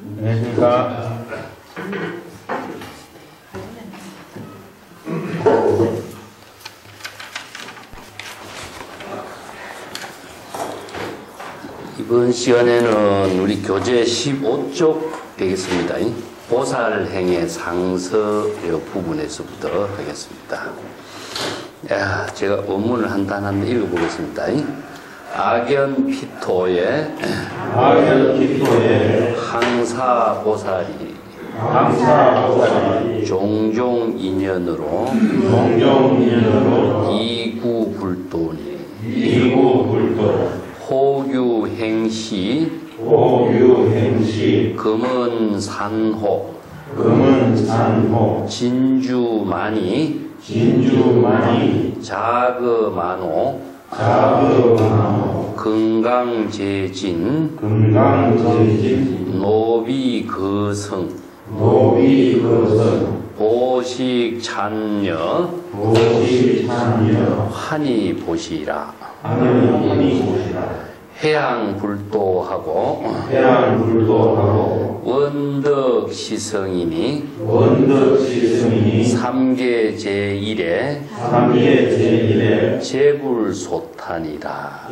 안녕하십니까. 이번 시간에는 우리 교재 15쪽 되겠습니다. 보살행의 상서 부분에서부터 하겠습니다. 제가 원문을 한 단 한 단 읽어보겠습니다. 악연피토의 항사보살이 종종 인연으로 이구불도니 호규행시 금은산호 진주만이 자그만호 건강재진 노비거성 보식찬녀 환희보시라. 해양불도하고 원덕시성이니 삼계제일에 제불소탄이라.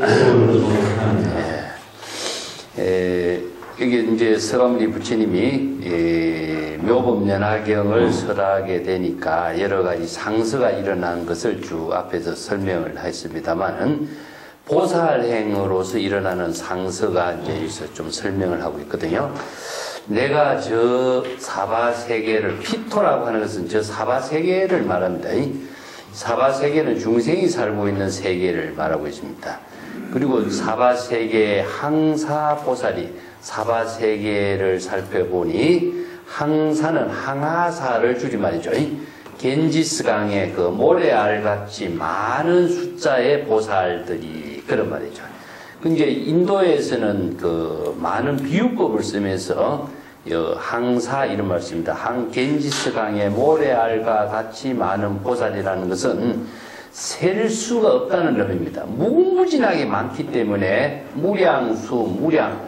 이게 이제 서가모니 부처님이 묘법연화경을 설하게 되니까 여러 가지 상서가 일어난 것을 쭉 앞에서 설명을 했습니다만은 보살행으로서 일어나는 상서가 이제 여기서 좀 설명을 하고 있거든요. 내가 저 사바세계를, 피토라고 하는 것은 저 사바세계를 말합니다. 사바세계는 중생이 살고 있는 세계를 말하고 있습니다. 그리고 사바세계의 항사보살이 사바세계를 살펴보니 항사는 항하사를 줄임말이죠. 겐지스강의 그 모래알같이 많은 숫자의 보살들이 그런 말이죠. 이제 인도에서는 그 많은 비유법을 쓰면서 항사 이런 말 씁니다. 겐지스강의 모래알과 같이 많은 보살이라는 것은 셀 수가 없다는 의미입니다. 무궁무진하게 많기 때문에 무량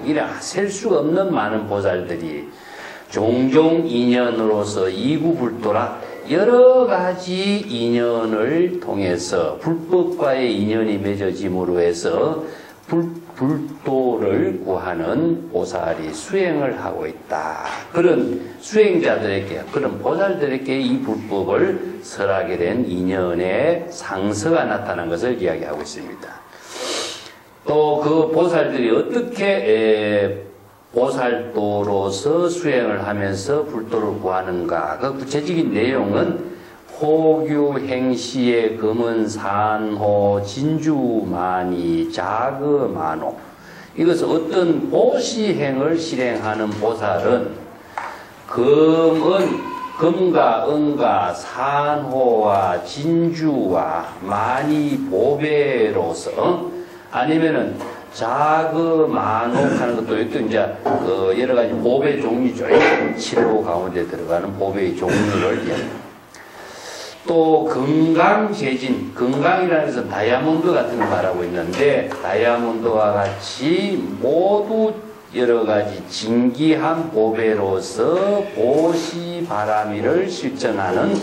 이래 셀 수가 없는 많은 보살들이 종종 인연으로서 이구불도라 여러 가지 인연을 통해서 불법과의 인연이 맺어짐으로 해서 불도를 구하는 보살이 수행을 하고 있다. 그런 수행자들에게, 그런 보살들에게 이 불법을 설하게 된 인연의 상서가 나타난 것을 이야기하고 있습니다. 또 그 보살들이 어떻게 보살도로서 수행을 하면서 불도를 구하는가, 그 구체적인 내용은 호규행시의 금은산호 진주만이 자그만호, 이것은 어떤 보시행을 실행하는 보살은 금과 은과 산호와 진주와 많이 보배로서, 아니면은 자그만호 하는 것도 또 이제 그 여러 가지 보배 종류죠. 칠호 가운데 들어가는 보배의 종류를 이야기합니다. 또 건강재진, 건강이라는 것은 다이아몬드 같은 걸 말하고 있는데, 다이아몬드와 같이 모두 여러 가지 진기한 보배로서 보시바라미를 실천하는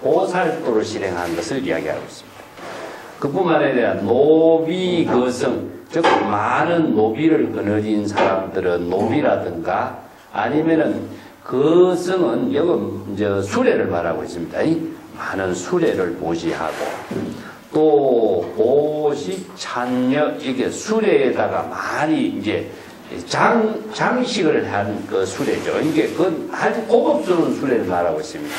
보살도를 실행하는 것을 이야기하고 있습니다. 그뿐만 아니라 노비거성, 즉 많은 노비를 거느린 사람들은 노비라든가, 아니면은 거성은 여기 이제 수레를 말하고 있습니다. 많은 수레를 보시하고, 또 보식찬녀, 이게 수레에다가 많이 이제 장식을 한 그 수레죠. 이게 그 아주 고급스러운 수레를 말하고 있습니다.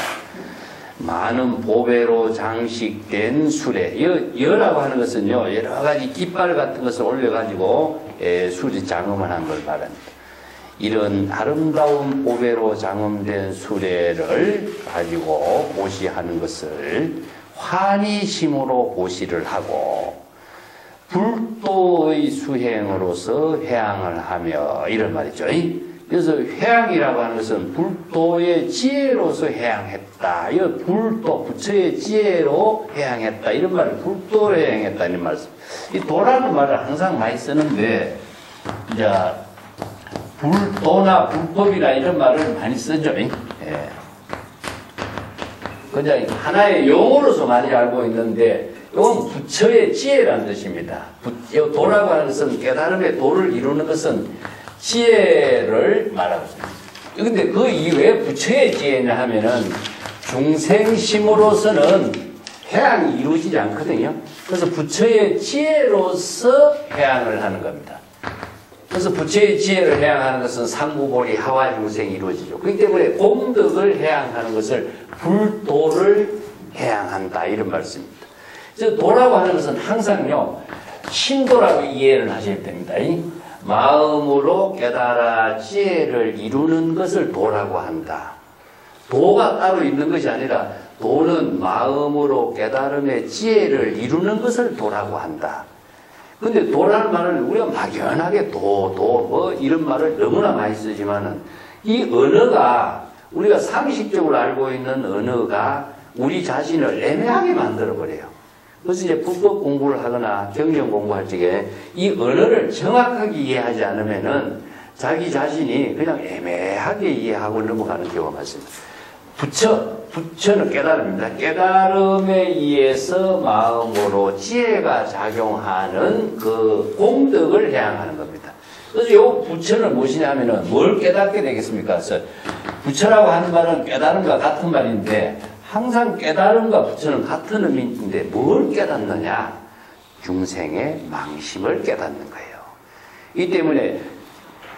많은 보배로 장식된 수레. 여라고 하는 것은요, 여러 가지 깃발 같은 것을 올려가지고 수레 장엄을 한 걸 말합니다. 이런 아름다운 보배로 장엄된 수레를 가지고 보시하는 것을 환희심으로 보시를 하고, 불도의 수행으로서 회양을 하며, 이런 말이죠. 그래서 회양이라고 하는 것은 불도의 지혜로서 회양했다. 이 불도, 부처의 지혜로 회양했다. 이런 말을 불도로 회양했다. 이런 말씀. 이 도라는 말을 항상 많이 쓰는데, 이제 불도나 불법이나 이런 말을 많이 쓰죠. 예. 그냥 하나의 용어로서 많이 알고 있는데 이건 부처의 지혜라는 뜻입니다. 도라고 하는 것은 깨달음의 도를 이루는 것은 지혜를 말하고 있습니다. 근데 그 이외에 부처의 지혜냐 하면은 중생심으로서는 해양이 이루어지지 않거든요. 그래서 부처의 지혜로서 해양을 하는 겁니다. 그래서 부처의 지혜를 해양하는 것은 상부보리 하와 중생이 이루어지죠. 그렇기 때문에 공덕을 해양하는 것을 불도를 해양한다 이런 말씀입니다. 그래서 도라고 하는 것은 항상요 신도라고 이해를 하셔야 됩니다. 마음으로 깨달아 지혜를 이루는 것을 도라고 한다. 도가 따로 있는 것이 아니라 도는 마음으로 깨달음의 지혜를 이루는 것을 도라고 한다. 근데 도라는 말을 우리가 막연하게 뭐 이런 말을 너무나 많이 쓰지만은 이 언어가 우리가 상식적으로 알고 있는 언어가 우리 자신을 애매하게 만들어버려요. 그래서 이제 불법 공부를 하거나 경전 공부할 적에 이 언어를 정확하게 이해하지 않으면은 자기 자신이 그냥 애매하게 이해하고 넘어가는 경우가 많습니다. 부처는 깨달음입니다. 깨달음에 의해서 마음으로 지혜가 작용하는 그 공덕을 해양하는 겁니다. 그래서 이 부처는 무엇이냐 하면은 뭘 깨닫게 되겠습니까? 그래서 부처라고 하는 말은 깨달음과 같은 말인데 항상 깨달음과 부처는 같은 의미인데 뭘 깨닫느냐? 중생의 망심을 깨닫는 거예요. 이 때문에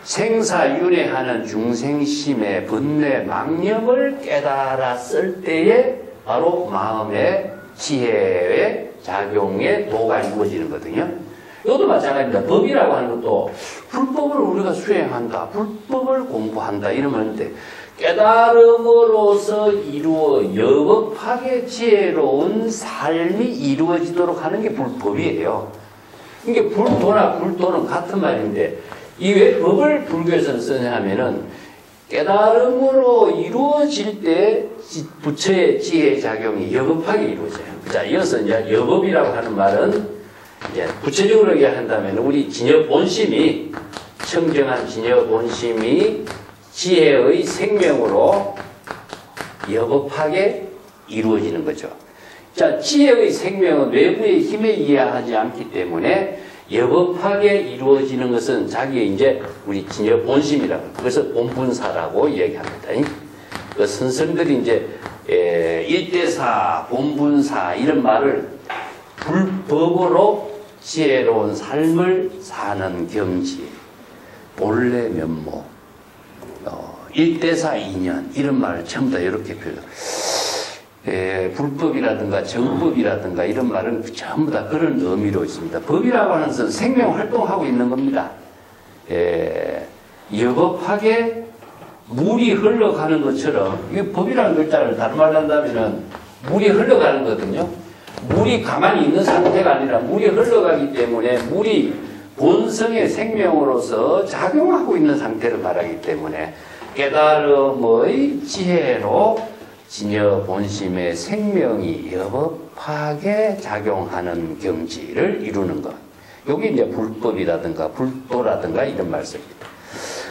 생사윤회하는 중생심의 번뇌 망념을 깨달았을 때에 바로 마음의 지혜의 작용의 도가 이루어지는 거거든요. 이것도 마찬가지입니다. 법이라고 하는 것도 불법을 우리가 수행한다, 불법을 공부한다 이러는데 깨달음으로서 이루어 여법하게 지혜로운 삶이 이루어지도록 하는 게 불법이에요. 이게 불도는 같은 말인데 이 왜 법을 불교에서는 쓰냐 하면은 깨달음으로 이루어질 때 부처의 지혜의 작용이 여법하게 이루어져요. 자, 이어서 이제 여법이라고 하는 말은 이제 구체적으로 이야기한다면 우리 진여 본심이 청정한 진여 본심이 지혜의 생명으로 여법하게 이루어지는 거죠. 자, 지혜의 생명은 외부의 힘에 의하지 않기 때문에 여법하게 이루어지는 것은 자기의 이제 우리 진여 본심이라고, 그래서 본분사라고 얘기합니다. 그 선생들이 이제 일대사, 본분사 이런 말을 불법으로 지혜로운 삶을 사는 경지, 본래 면목, 일대사 인연 이런 말을 전부 다 이렇게 표현. 불법이라든가 정법이라든가 이런 말은 전부 다 그런 의미로 있습니다. 법이라고 하는 것은 생명 활동하고 있는 겁니다. 여법하게 물이 흘러가는 것처럼, 이 법이라는 글자를 다른 말로 한다면은 물이 흘러가는 거거든요. 물이 가만히 있는 상태가 아니라 물이 흘러가기 때문에 물이 본성의 생명으로서 작용하고 있는 상태를 말하기 때문에 깨달음의 지혜로 진여 본심의 생명이 여법하게 작용하는 경지를 이루는 것. 여기 이제 불법이라든가 불도라든가 이런 말씀입니다.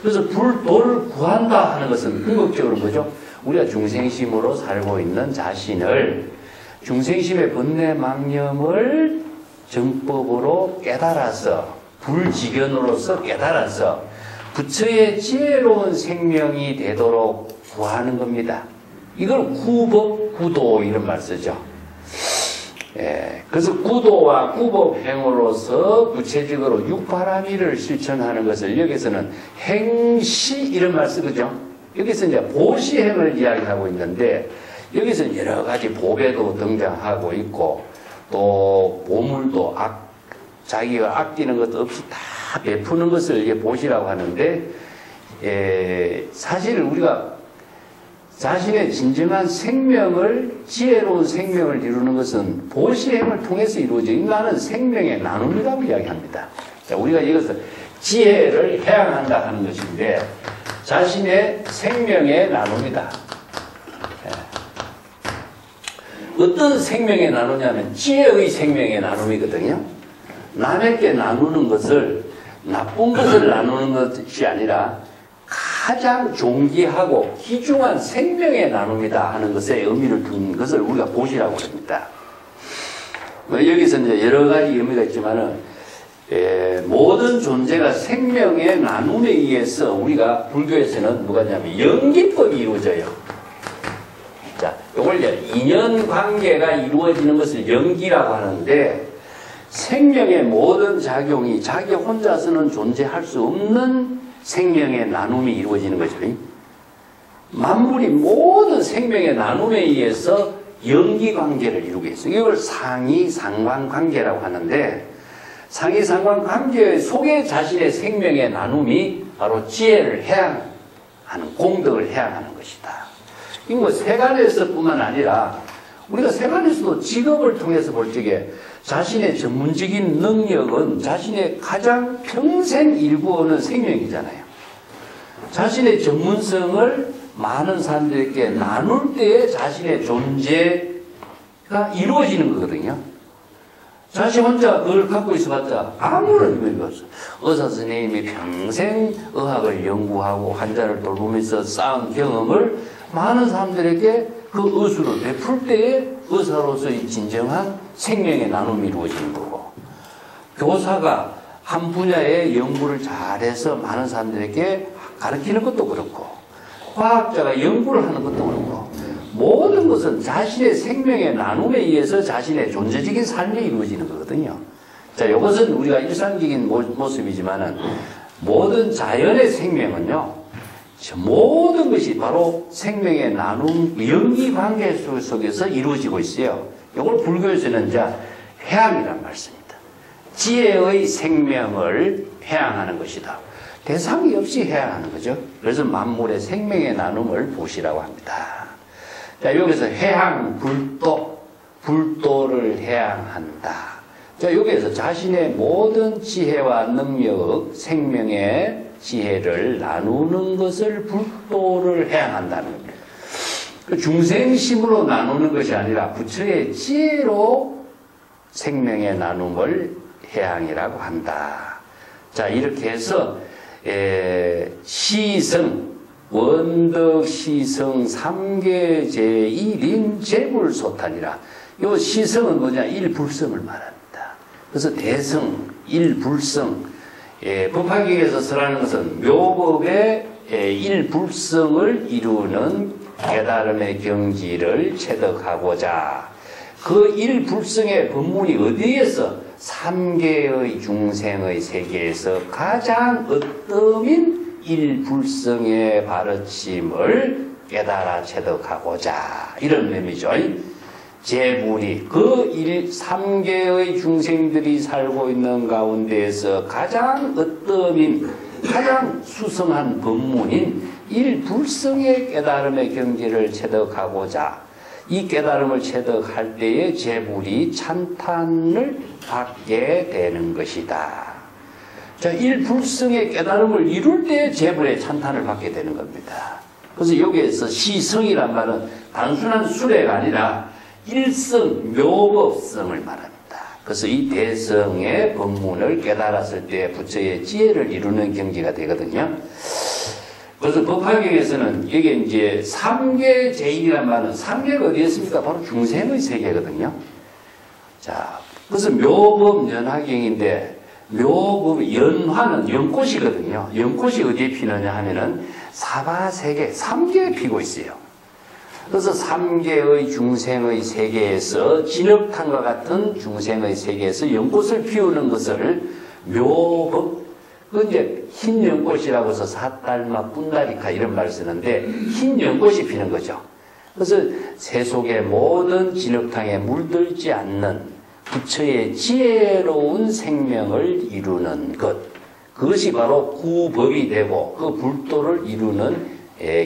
그래서 불도를 구한다 하는 것은 궁극적으로 뭐죠? 우리가 중생심으로 살고 있는 자신을 중생심의 번뇌 망념을 정법으로 깨달아서 불지견으로서 깨달아서 부처의 지혜로운 생명이 되도록 구하는 겁니다. 이걸 구법, 구도 이런 말 쓰죠. 그래서 구도와 구법행으로서 구체적으로 육바라밀을 실천하는 것을 여기서는 행시 이런 말 쓰거든요. 여기서 이제 보시행을 이야기하고 있는데 여기서 여러 가지 보배도 등장하고 있고 또 보물도 자기가 아끼는 것도 없이 다 베푸는 것을 이게 보시라고 하는데 사실 우리가 자신의 진정한 생명을, 지혜로운 생명을 이루는 것은 보시행을 통해서 이루어져. 인간은 생명의 나눔이라고 이야기합니다. 자, 우리가 이것을 지혜를 해양한다 하는 것인데 자신의 생명의 나눔이다. 어떤 생명의 나누냐면 지혜의 생명의 나눔이거든요. 남에게 나누는 것을 나쁜 것을 나누는 것이 아니라 가장 존귀하고 귀중한 생명의 나눔이다 하는 것에 의미를 둔 것을 우리가 보시라고 합니다. 여기서 이제 여러 가지 의미가 있지만은, 모든 존재가 생명의 나눔에 의해서 우리가 불교에서는 뭐가 있냐면 연기법이 이루어져요. 자, 이걸 이제 인연관계가 이루어지는 것을 연기라고 하는데, 생명의 모든 작용이 자기 혼자서는 존재할 수 없는 생명의 나눔이 이루어지는 거죠. 만물이 모든 생명의 나눔에 의해서 연기관계를 이루게 있어요. 이걸 상이상관관계라고 하는데, 상이상관관계 속에 자신의 생명의 나눔이 바로 지혜를 해양하는, 공덕을 해양하는 것이다. 이 뭐 세간에서뿐만 아니라 우리가 세간에서도 직업을 통해서 볼 적에 자신의 전문적인 능력은 자신의 가장 평생 일구어는 생명이잖아요. 자신의 전문성을 많은 사람들에게 나눌 때에 자신의 존재가 이루어지는 거거든요. 자신 혼자 그걸 갖고 있어봤자 아무런 의미가 없어. 의사 선생님이 평생 의학을 연구하고 환자를 돌보면서 쌓은 경험을 많은 사람들에게 그 의술을 베풀 때에 의사로서의 진정한 생명의 나눔이 이루어지는 거고, 교사가 한 분야의 연구를 잘해서 많은 사람들에게 가르치는 것도 그렇고, 과학자가 연구를 하는 것도 그렇고, 모든 것은 자신의 생명의 나눔에 의해서 자신의 존재적인 삶이 이루어지는 거거든요. 자, 이것은 우리가 일상적인 모습이지만은 모든 자연의 생명은요, 모든 것이 바로 생명의 나눔, 연기관계 속에서 이루어지고 있어요. 이걸 불교에서는 이제 회양이란 말씀입니다. 지혜의 생명을 회양하는 것이다. 대상이 없이 회양하는 거죠. 그래서 만물의 생명의 나눔을 보시라고 합니다. 자, 여기서 회양, 불도를 회양한다. 자, 여기에서 자신의 모든 지혜와 능력, 생명의 지혜를 나누는 것을 불도를 회양한다는 겁니다. 중생심으로 나누는 것이 아니라 부처의 지혜로 생명의 나눔을 회양이라고 한다. 자, 이렇게 해서 시성, 원덕, 시성, 삼계, 제1인, 재불소탄이라. 이 시성은 뭐냐? 일불성을 말합니다. 그래서 대성, 일불성. 법화경에서 설하는 것은 묘법의 일불성을 이루는 깨달음의 경지를 체득하고자, 그 일불성의 법문이 어디에서? 삼계의 중생의 세계에서 가장 으뜸인 일불성의 바르침을 깨달아 체득하고자, 이런 의미죠. 제불이 그 삼계의 중생들이 살고 있는 가운데에서 가장 으뜸인, 가장 수성한 법문인 일불성의 깨달음의 경지를 체득하고자, 이 깨달음을 체득할 때에 제불이 찬탄을 받게 되는 것이다. 자, 일불성의 깨달음을 이룰 때 제불의 찬탄을 받게 되는 겁니다. 그래서 여기에서 시성이란 말은 단순한 수레가 아니라 일성, 묘법성을 말합니다. 그래서 이 대성의 법문을 깨달았을 때 부처의 지혜를 이루는 경지가 되거든요. 그래서 법화경에서는 이게 이제 삼계 제인이란 말은, 삼계가 어디에 있습니까? 바로 중생의 세계거든요. 자, 그래서 묘법 연화경인데, 묘법 연화는 연꽃이거든요. 연꽃이 어디에 피느냐 하면은 사바세계, 삼계에 피고 있어요. 그래서 삼계의 중생의 세계에서, 진흙탕과 같은 중생의 세계에서 연꽃을 피우는 것을 묘법, 그 이제 흰 연꽃이라고 해서 사달마, 뿐다리카 이런 말을 쓰는데, 흰 연꽃이 피는 거죠. 그래서 세속의 모든 진흙탕에 물들지 않는 부처의 지혜로운 생명을 이루는 것, 그것이 바로 구법이 되고 그 불도를 이루는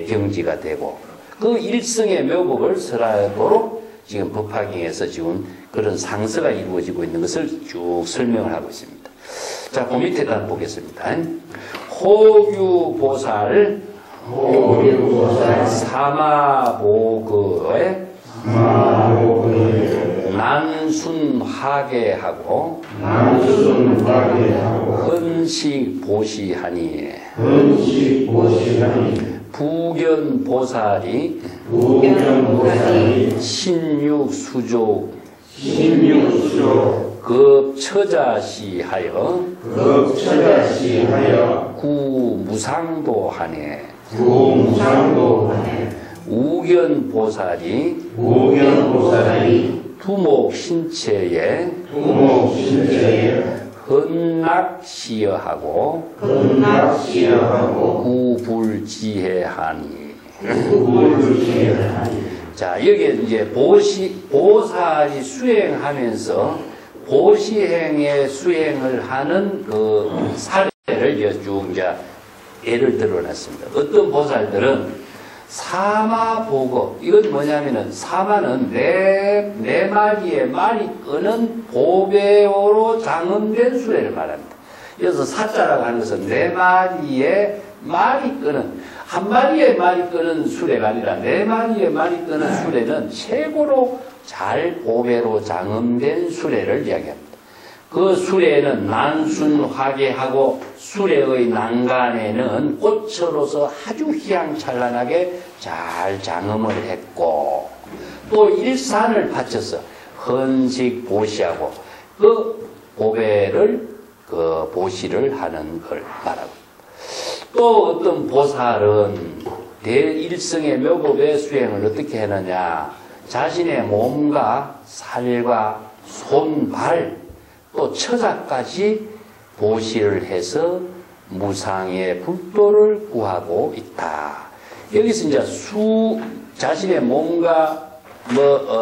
경지가 되고, 그 일성의 묘법을 설하도록 지금 법화경에서 지금 그런 상서가 이루어지고 있는 것을 쭉 설명을 하고 있습니다. 자, 그 밑에다 보겠습니다. 호규보살, 사마보거에 난순화계하고 헌식보시하니. 헌식 보시하니 부견보살이 신육수조 급처자시하여 구무상도하네 우견보살이 두목신체에 헌납시여하고 구불지해하니. 자, 여기에 이제 보살이 수행하면서 보시행의 수행을 하는 그 사례를 쭉 이제 예를 들어놨습니다. 어떤 보살들은 사마보고, 이건 뭐냐면은, 사마는 네 마리의 말이 끄는 보배호로 장엄된 수레를 말합니다. 그래서 사자라고 하는 것은 네 마리의 말이 끄는, 한 마리의 말이 끄는 수레가 아니라 네 마리의 말이 끄는 수레는 최고로 잘 보배로 장엄된 수레를 이야기합니다. 그 수레는 난순화계하고 수레의 난간에는 꽃처로서 아주 휘황찬란하게 잘 장엄을 했고, 또 일산을 바쳐서 헌식 보시하고 그 보배를 그 보시를 하는 걸 말하고, 또 어떤 보살은 대일성의 묘법의 수행을 어떻게 했느냐, 자신의 몸과 살과 손, 발, 또 처자까지 보시를 해서 무상의 불도를 구하고 있다. 여기서 이제 자신의 몸과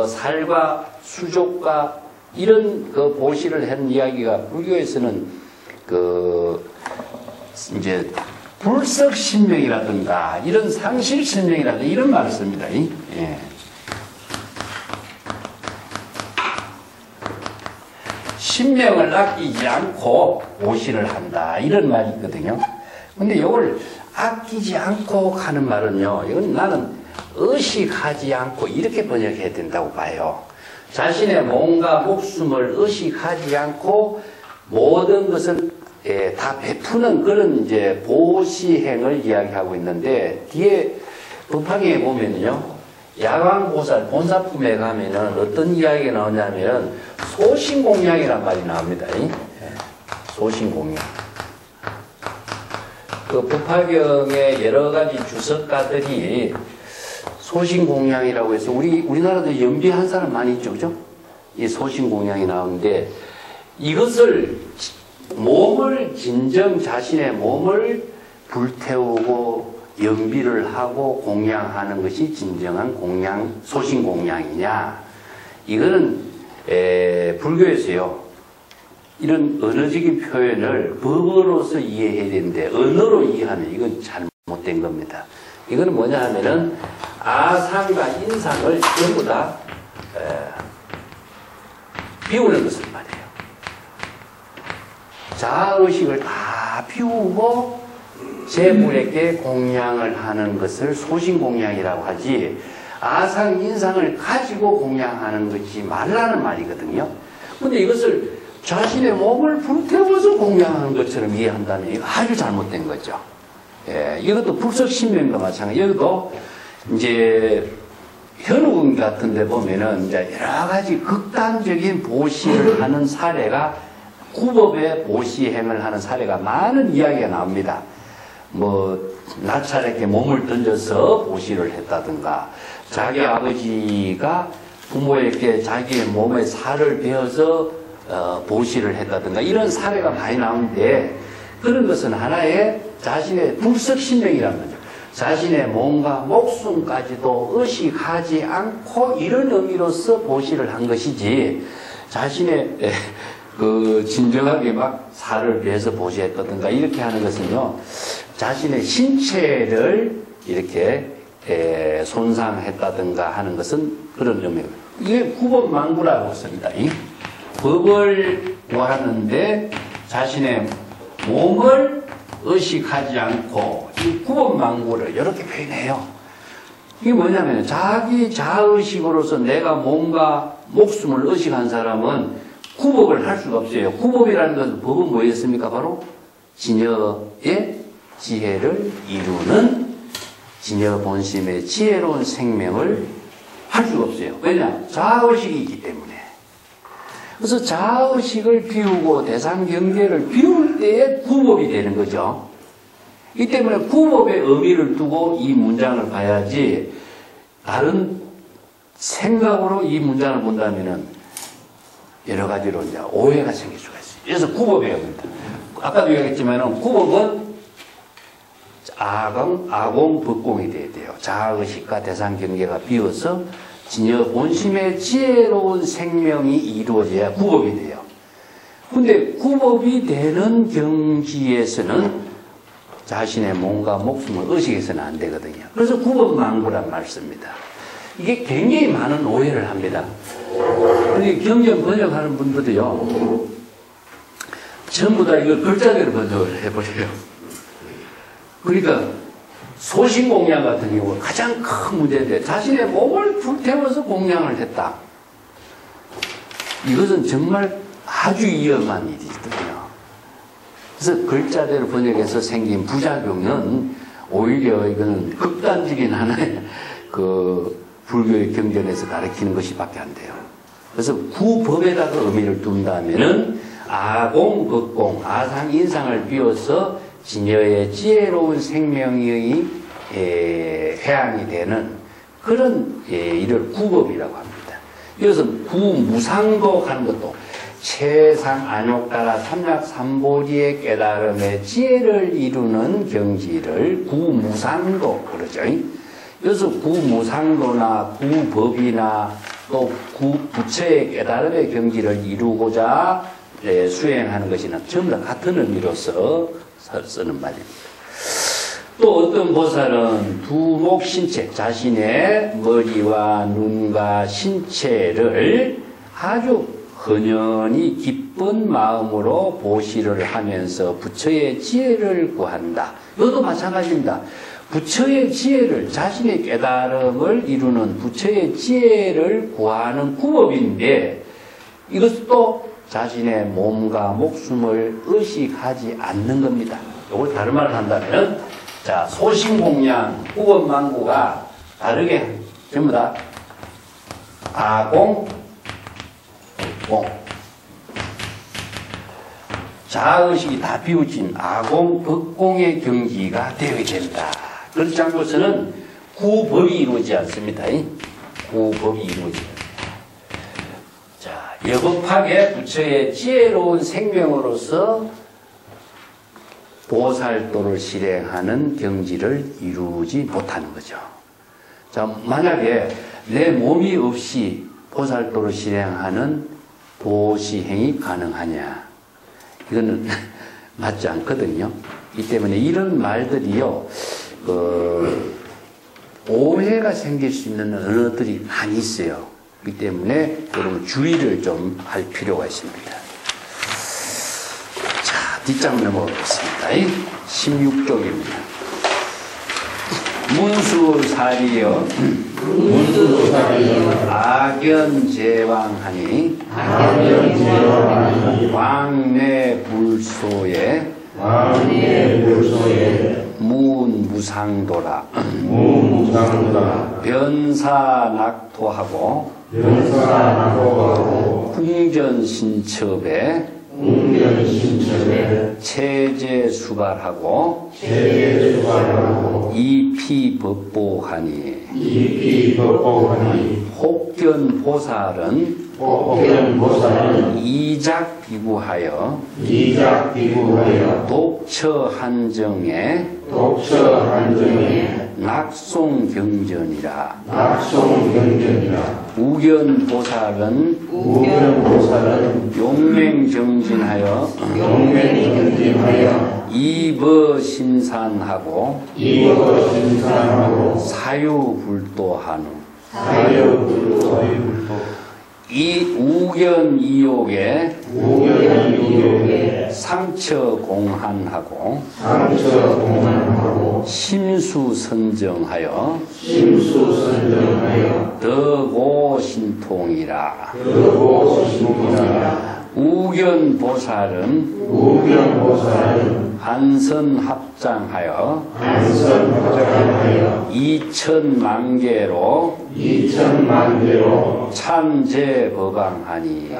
살과 수족과 이런 그 보시를 한 이야기가 불교에서는 이제 불석신명이라든가 이런 상실신명이라든가 이런 말을 씁니다. 예. 신명을 아끼지 않고 보시를 한다, 이런 말이 있거든요. 근데 이걸 아끼지 않고 하는 말은요, 이건 나는 의식하지 않고 이렇게 번역해야 된다고 봐요. 자신의 몸과 목숨을 의식하지 않고 모든 것을 다 베푸는 그런 이제 보시행을 이야기하고 있는데, 뒤에 법화경에 보면요, 야광보살 본사품에 가면은 어떤 이야기가 나오냐면 소신공양이란 말이 나옵니다. 소신공양. 그 법화경의 여러 가지 주석가들이 소신공양이라고 해서 우리나라도 연비한 사람 많이 있죠, 그죠? 이 소신공양이 나오는데, 이것을 몸을 진정 자신의 몸을 불태우고 연비를 하고 공양하는 것이 진정한 공양, 소신공양이냐? 이거는 불교에서요, 이런 언어적인 표현을 법으로서 이해해야 되는데 언어로 이해하면 이건 잘못된 겁니다. 이거는 뭐냐 하면은 아상과 인상을 전부 다 비우는 것을 말이에요. 자의식을 다 비우고 재물에게 공양을 하는 것을 소신공양이라고 하지, 아상, 인상을 가지고 공양하는 것이 말라는 말이거든요. 근데 이것을 자신의 몸을 불태워서 공양하는 것처럼 이해한다면 이거 아주 잘못된 거죠. 예, 이것도 불석신명과 마찬가지. 여기도 이제 현우궁 같은 데 보면은 이제 여러 가지 극단적인 보시를 하는 사례가, 구법의 보시행을 하는 사례가 많은 이야기가 나옵니다. 나찰에게 몸을 던져서 보시를 했다든가, 자기 아버지가 부모에게 자기의 몸에 살을 베어서 보시를 했다든가, 이런 사례가 많이 나오는데, 그런 것은 하나의 자신의 불석신명이라는 거죠. 자신의 몸과 목숨까지도 의식하지 않고 이런 의미로서 보시를 한 것이지, 자신의 진정하게 막 살을 베어서 보시했다든가 이렇게 하는 것은요, 자신의 신체를 이렇게 손상했다든가 하는 것은 그런 의미입니다. 이게 구법망구라고 씁니다. 법을 구하는데 자신의 몸을 의식하지 않고 이 구법망구를 이렇게 표현해요. 이게 뭐냐면 자기 자의식으로서 내가 몸과 목숨을 의식한 사람은 구법을 할 수가 없어요. 구법이라는 것은, 법은 뭐였습니까? 바로 진여의 지혜를 이루는 진여 본심의 지혜로운 생명을 할 수가 없어요. 왜냐? 자의식이 있기 때문에. 그래서 자의식을 비우고 대상 경계를 비울 때에 구법이 되는 거죠. 이 때문에 구법의 의미를 두고 이 문장을 봐야지 다른 생각으로 이 문장을 본다면은 여러 가지로 이제 오해가 생길 수가 있어요. 그래서 구법의 의미입니다. 아까도 얘기했지만은 구법은 아공, 법공이 돼야 돼요. 자의식과 대상 경계가 비어서 진여 본심의 지혜로운 생명이 이루어져야 구법이 돼요. 근데 구법이 되는 경지에서는 자신의 몸과 목숨을 의식해서는 안 되거든요. 그래서 구법망구란 말 씁니다. 이게 굉장히 많은 오해를 합니다. 근데 경전 번역하는 분들이요, 전부 다 이걸 글자대로 번역을 해버려요. 그러니까 소신공양 같은 경우 가장 큰 문제인데 자신의 몸을 불태워서 공양을 했다. 이것은 정말 아주 위험한 일이거든요. 그래서 글자대로 번역해서 생긴 부작용은 오히려 이거는 극단적인 하나의 그 불교의 경전에서 가르치는 것이밖에 안 돼요. 그래서 구법에다가 의미를 둔다면은 아공, 법공, 아상, 인상을 비워서 진여의 지혜로운 생명의 회항이 되는 그런 이를 구법이라고 합니다. 이것은 구무상도 하는 것도 최상 안욕따라 삼약삼보리의 깨달음의 지혜를 이루는 경지를 구무상도 그러죠. 그래서 구무상도나 구법이나 또 부처의 깨달음의 경지를 이루고자 수행하는 것이나 전부 다 같은 의미로서 쓰는 말입니다. 또 어떤 보살은 두목 신체, 자신의 머리와 눈과 신체를 아주 헌연히 기쁜 마음으로 보시를 하면서 부처의 지혜를 구한다. 이것도 마찬가지입니다. 부처의 지혜를, 자신의 깨달음을 이루는 부처의 지혜를 구하는 구법인데 이것도 자신의 몸과 목숨을 의식하지 않는 겁니다. 이걸 다른 말을 한다면, 자, 소신공양, 구법망구가 다르게 전부 다 아공, 공. 자의식이 다 비우친 아공, 법공의 경지가 되어야 된다. 그렇지 않고서는 구법이 이루어지지 않습니다. 구법이 이루어지지 않습니다. 자, 여법하게 부처의 지혜로운 생명으로서 보살도를 실행하는 경지를 이루지 못하는 거죠. 자, 만약에 내 몸이 없이 보살도를 실행하는 도시행이 가능하냐? 이거는 맞지 않거든요. 이 때문에 이런 말들이요, 오해가 생길 수 있는 언어들이 많이 있어요. 그렇기 때문에 여러분 주의를 좀 할 필요가 있습니다. 자, 뒷장 넘어가겠습니다. 16쪽입니다. 문수사리여 악연제왕하니 왕내불소에 무무상도라 변사낙토하고 궁전신첩에 체제수발하고 이피법보하니 혹견보살은 이작비구하여 독처한정에 낙송경전이라. 우견보살은 용맹정진하여 이버신산하고 사유불도하누. 이 우견이욕에 상처공한하고 심수선정하여 심수선정하여 덕오신통이라. 덕오신통이라. 우견보살은 한선합장하여 이천만개로 찬제법왕하니.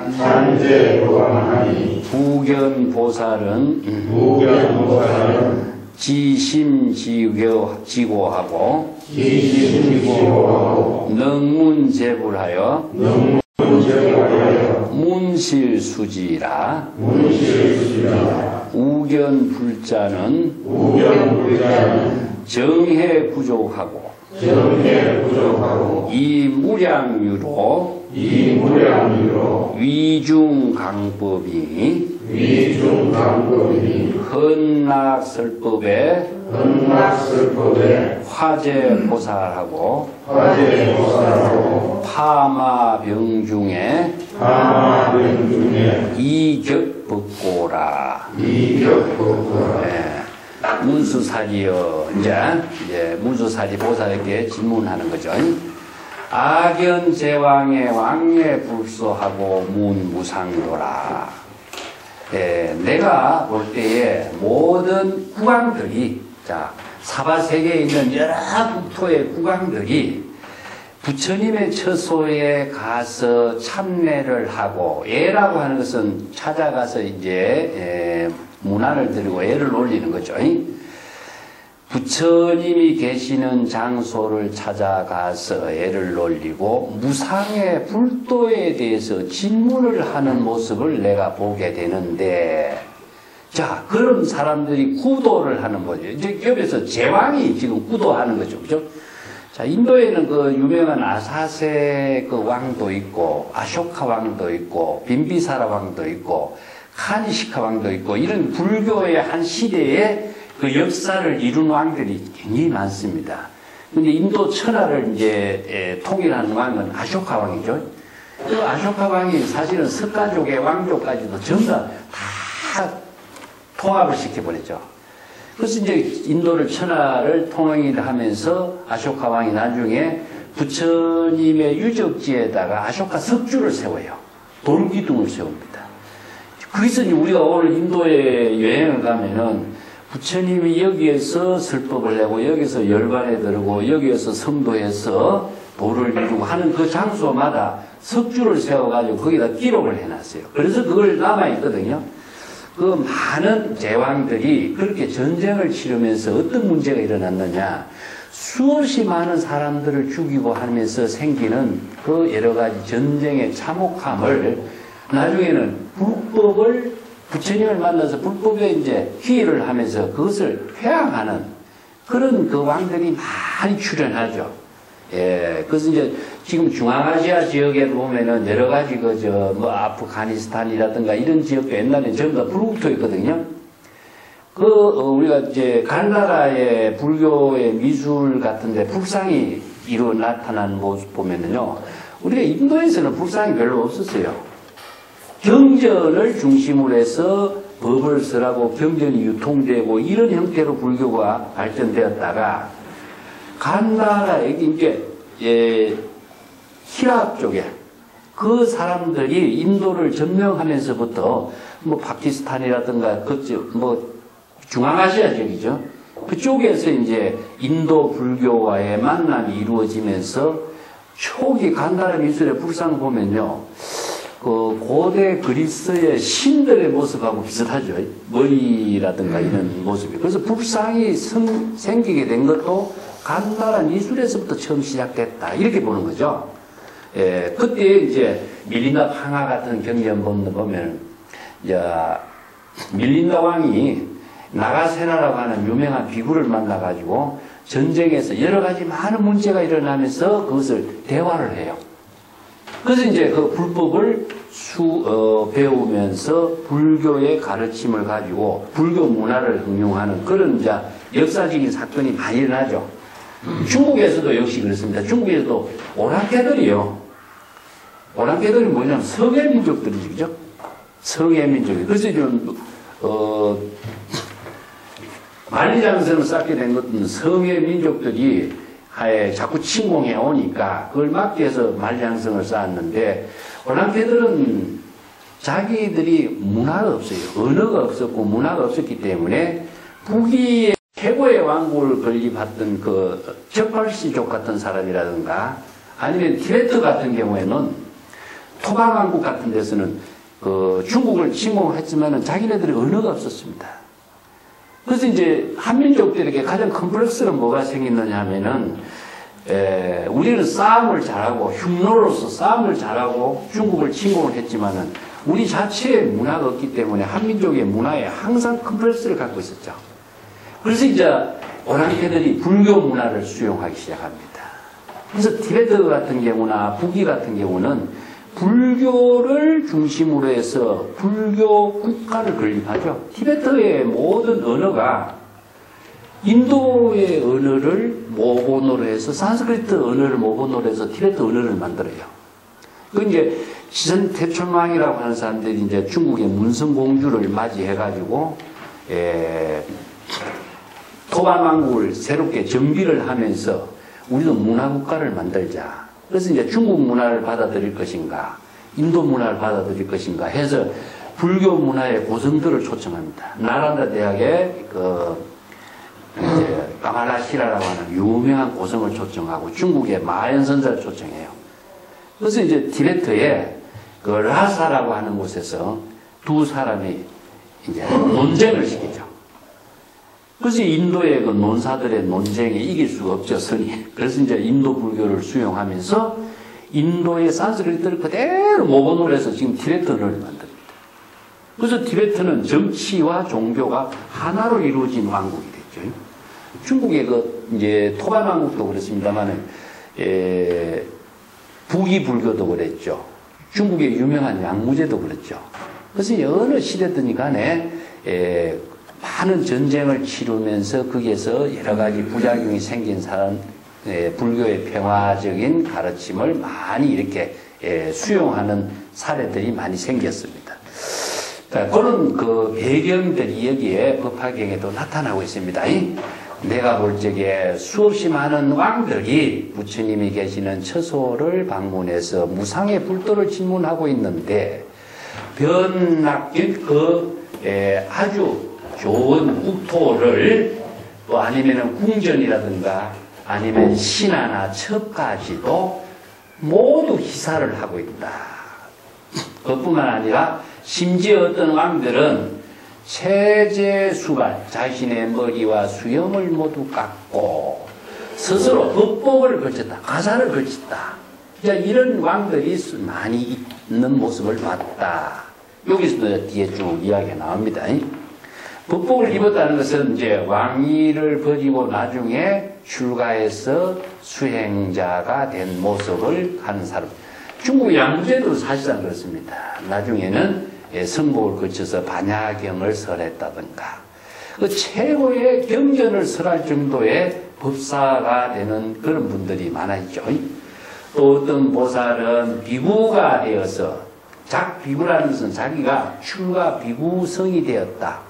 우견보살은 지심지고하고 능문제불하여 문실수지라. 우견불자는 정해 부족하고 이무량유로 위중강법이니 헌락설법에 화제보살하고 파마병중에 이격법고라. 네. 문수사지여. 이제 문수사지 보살에게 질문하는 거죠. 악연제왕의 왕에 불소하고 문무상도라. 예, 내가 볼 때에 모든 국왕들이, 자, 사바세계에 있는 여러 국토의 국왕들이 부처님의 처소에 가서 참례를 하고, 예라고 하는 것은 찾아가서 이제 문안을 드리고 예를 올리는 거죠. 부처님이 계시는 장소를 찾아가서 예를 올리고 무상의 불도에 대해서 질문을 하는 모습을 내가 보게 되는데, 자, 그런 사람들이 구도를 하는 거죠. 이제 옆에서 제왕이 지금 구도하는 거죠. 그죠? 자, 인도에는 그 유명한 아사세 그 왕도 있고, 아쇼카 왕도 있고, 빈비사라 왕도 있고, 카니시카 왕도 있고, 이런 불교의 한 시대에 그 역사를 이룬 왕들이 굉장히 많습니다. 근데 인도 천하를 이제 통일하는 왕은 아쇼카 왕이죠. 그 아쇼카 왕이 사실은 석가족의 왕족까지도 전부 다 통합을 시켜버렸죠. 그래서 이제 인도를 천하를 통일하면서 아쇼카 왕이 나중에 부처님의 유적지에다가 아쇼카 석주를 세워요. 돌기둥을 세웁니다. 그래서 우리가 오늘 인도에 여행을 가면은 부처님이 여기에서 설법을 내고 여기서 열반에 들고 여기에서 성도에서 도를 이루고 하는 그 장소마다 석주를 세워가지고 거기다 기록을 해놨어요. 그래서 그걸 남아있거든요. 그 많은 제왕들이 그렇게 전쟁을 치르면서 어떤 문제가 일어났느냐, 수없이 많은 사람들을 죽이고 하면서 생기는 그 여러 가지 전쟁의 참혹함을 나중에는 불법을 부처님을 만나서 불법에 이제 희를 하면서 그것을 회항하는 그런 그 왕들이 많이 출현하죠. 예, 그래서 이제 지금 중앙아시아 지역에 보면은 여러 가지 뭐 아프가니스탄이라든가 이런 지역도 옛날에 전부 다 불국토였거든요. 우리가 이제 간나라의 불교의 미술 같은데 불상이 나타나는 모습 보면은요, 우리가 인도에서는 불상이 별로 없었어요. 경전을 중심으로 해서 법을 쓰라고 경전이 유통되고 이런 형태로 불교가 발전되었다가 간나라에 이제 히랍 쪽에 그 사람들이 인도를 점령하면서부터 뭐 파키스탄이라든가 그쪽 뭐 중앙아시아 지역이죠. 그쪽에서 이제 인도 불교와의 만남이 이루어지면서 초기 간나라 미술의 불상 보면요, 그 고대 그리스의 신들의 모습하고 비슷하죠. 머리라든가 이런 모습이. 그래서 불상이 생기게 된 것도 간나라 미술에서부터 처음 시작됐다, 이렇게 보는 거죠. 예, 그때 이제 밀린다 황하 같은 경전본도 보면, 밀린다 왕이 나가세나라고 하는 유명한 비구를 만나가지고 전쟁에서 여러 가지 많은 문제가 일어나면서 그것을 대화를 해요. 그래서 이제 그 불법을 배우면서 불교의 가르침을 가지고 불교 문화를 응용하는 그런 이제 역사적인 사건이 많이 일어나죠. 중국에서도 역시 그렇습니다. 중국에서도 오랑캐들이요. 오랑캐들이 뭐냐면 성애민족들이죠. 그죠? 성애민족이. 그래서 좀, 만리장성을 쌓게 된 것은 성의 민족들이 자꾸 침공해 오니까 그걸 막기 위해서 만리장성을 쌓았는데 오랑캐들은 자기들이 문화가 없어요. 언어가 없었고 문화가 없었기 때문에 북위의 최고의 왕국을 건립했던 그 적팔시족 같은 사람이라든가 아니면 티베트 같은 경우에는 토반 왕국 같은 데서는 그 중국을 침공했지만은 자기네들의 언어가 없었습니다. 그래서 이제 한민족들에게 가장 큰 플렉스는 뭐가 생겼느냐 하면은 우리는 싸움을 잘하고 흉노로서 싸움을 잘하고 중국을 침공을 했지만은 우리 자체의 문화가 없기 때문에 한민족의 문화에 항상 큰 플렉스를 갖고 있었죠. 그래서 이제 오랑캐들이 불교 문화를 수용하기 시작합니다. 그래서 티베트 같은 경우나 북위 같은 경우는 불교를 중심으로 해서 불교 국가를 건립하죠. 티베트의 모든 언어가 인도의 언어를 모본어로 해서 산스크리트 언어를 모본어로 해서 티베트 언어를 만들어요. 그 이제 시선 태촌왕이라고 하는 사람들이 이제 중국의 문성공주를 맞이해가지고 토반 왕국을 새롭게 정비를 하면서 우리도 문화국가를 만들자. 그래서 이제 중국 문화를 받아들일 것인가, 인도 문화를 받아들일 것인가 해서 불교 문화의 고성들을 초청합니다. 나란다 대학의 이제 까말라시라라고 하는 유명한 고성을 초청하고 중국의 마연선사를 초청해요. 그래서 이제 티베트의 그 라사라고 하는 곳에서 두 사람이 이제 논쟁을 시키죠. 그래서 인도의 그 논사들의 논쟁에 이길 수가 없죠, 선이. 그래서 이제 인도 불교를 수용하면서 인도의 산스크리트를 그대로 모본으로 해서 지금 티베트를 만듭니다. 그래서 티베트는 정치와 종교가 하나로 이루어진 왕국이 됐죠. 중국의 그 이제 토반 왕국도 그렇습니다만은 북위 불교도 그랬죠. 중국의 유명한 양무제도 그랬죠. 그래서 어느 시대든지 간에 많은 전쟁을 치르면서 거기에서 여러 가지 부작용이 생긴 사람, 불교의 평화적인 가르침을 많이 이렇게 수용하는 사례들이 많이 생겼습니다. 그런 그 배경들이 여기에 법화경에도 나타나고 있습니다. 내가 볼 적에 수없이 많은 왕들이 부처님이 계시는 처소를 방문해서 무상의 불도를 질문하고 있는데 변낙길 아주 좋은 국토를 또 아니면 궁전이라든가 아니면 신하나 첩까지도 모두 희사를 하고 있다. 그뿐만 아니라 심지어 어떤 왕들은 체제수발 자신의 머리와 수염을 모두 깎고 스스로 법복을 걸쳤다. 가사를 걸쳤다. 이런 왕들이 많이 있는 모습을 봤다. 여기서도 뒤에 쭉 이야기가 나옵니다. 법복을 입었다는 것은 이제 왕위를 버리고 나중에 출가해서 수행자가 된 모습을 하는 사람. 중국 양무제도 사실상 그렇습니다. 나중에는 성복을 거쳐서 반야경을 설했다든가 그 최고의 경전을 설할 정도의 법사가 되는 그런 분들이 많아있죠. 또 어떤 보살은 비구가 되어서 작비구라는 것은 자기가 출가 비구성이 되었다.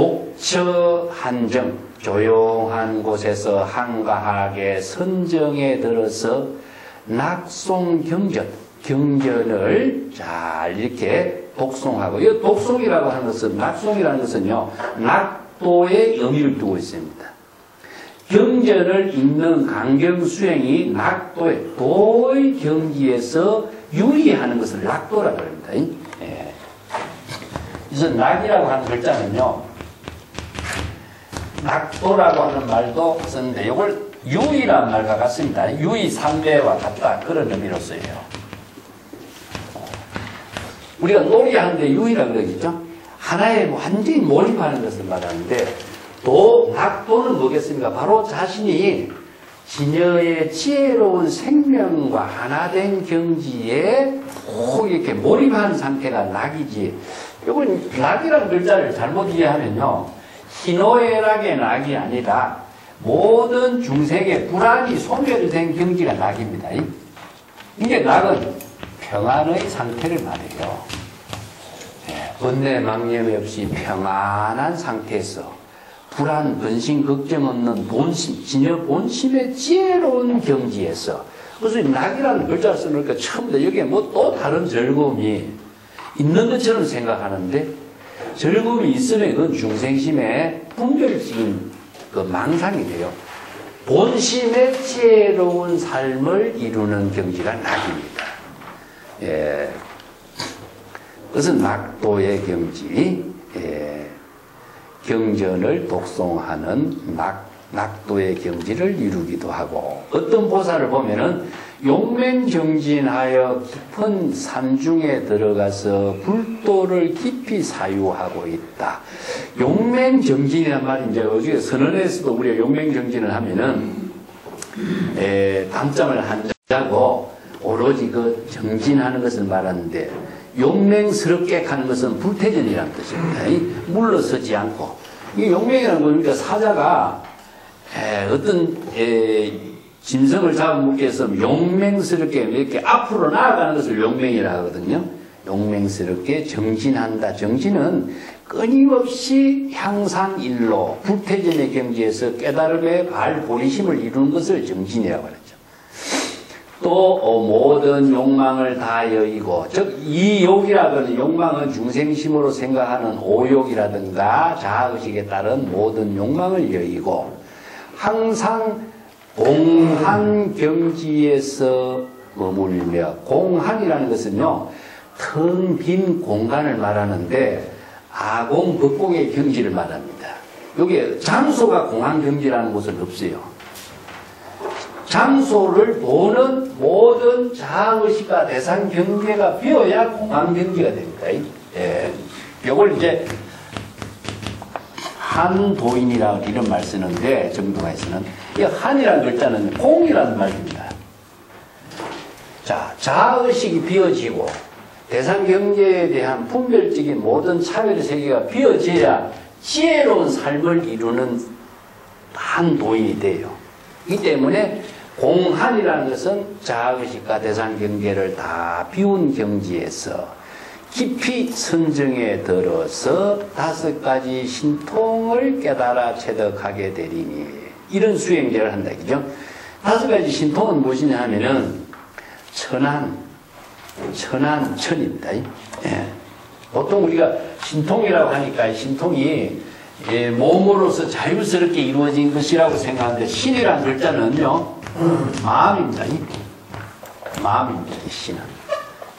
독처한정 조용한 곳에서 한가하게 선정에 들어서 경전을 잘 이렇게 독송하고, 이 독송이라고 하는 것은, 낙송이라는 것은요, 낙도의 의미를 두고 있습니다. 경전을 읽는 강경 수행이 낙도의 도의 경지에서 유의하는 것을 낙도라고 합니다. 그래서 낙이라고 하는 글자는요, 낙도라고 하는 말도 쓰는데, 이걸 유의란 말과 같습니다. 유의 삼배와 같다. 그런 의미로 써요. 우리가 놀이하는데 유의라고 그러겠죠? 하나에 완전히 몰입하는 것을 말하는데, 낙도는 뭐겠습니까? 바로 자신이 진여의 지혜로운 생명과 하나된 경지에 꼭 이렇게 몰입한 상태가 낙이지. 이건 낙이라는 글자를 잘못 이해하면요, 희노애락의 낙이 아니라 모든 중생의 불안이 소멸된 경지가 낙입니다. 이게 낙은 평안의 상태를 말해요. 번뇌 망념이 없이 평안한 상태에서 불안, 근심, 걱정 없는 본심, 진여 본심의 지혜로운 경지에서 그래서 낙이라는 글자를 쓰니까 처음부터 여기에 뭐 또 다른 즐거움이 있는 것처럼 생각하는데 즐거움이 있으면 그건 중생심의 분별적인 그 망상이 돼요. 본심의 지혜로운 삶을 이루는 경지가 낙입니다. 예. 그것은 낙도의 경지, 예. 경전을 독송하는 낙도의 경지를 이루기도 하고 어떤 보살을 보면은 용맹정진하여 깊은 산중에 들어가서 불도를 깊이 사유하고 있다. 용맹정진이란 말이 이제 어제 선언에서도 우리가 용맹정진을 하면은 담장을 한자고 오로지 그 정진하는 것을 말하는데 용맹스럽게 가는 것은 불태전이라는 뜻입니다. 물러서지 않고 이 용맹이라는 거니까 사자가 어떤 짐승을 잡아먹기 위해서 용맹스럽게 이렇게 앞으로 나아가는 것을 용맹이라고 하거든요. 용맹스럽게 정진한다. 정진은 끊임없이 향상일로 불태전의 경지에서 깨달음의 발보리심을 이루는 것을 정진이라고 하죠. 또 모든 욕망을 다 여의고 즉 이 욕이라는 욕망은 중생심으로 생각하는 오욕이라든가 자아의식에 따른 모든 욕망을 여의고 항상 공한 경지에서 머물며 공한이라는 것은요 텅 빈 공간을 말하는데 아공 법공의 경지를 말합니다. 여기에 장소가 공한 경지라는 곳은 없어요. 장소를 보는 모든 자아의식과 대상 경계가 비어야 공한 경지가 됩니다. 예. 이걸 이제 한도인이라고 이런 말 쓰는데 정도가에서는 이 한이라는 글자는 공이라는 말입니다. 자, 자아의식이 비어지고 대상 경계에 대한 분별적인 모든 차별의 세계가 비어져야 지혜로운 삶을 이루는 한도인이 돼요. 이 때문에 공한이라는 것은 자아의식과 대상 경계를 다 비운 경지에서 깊이 선정에 들어서 5가지 신통을 깨달아 체득하게 되리니 이런 수행제를 한다. 그죠? 5가지 신통은 무엇이냐 하면은 천입니다. 예. 보통 우리가 신통이라고 하니까 신통이 몸으로서 자유스럽게 이루어진 것이라고 생각하는데 신이라는 글자는요 마음입니다. 마음입니다. 신은.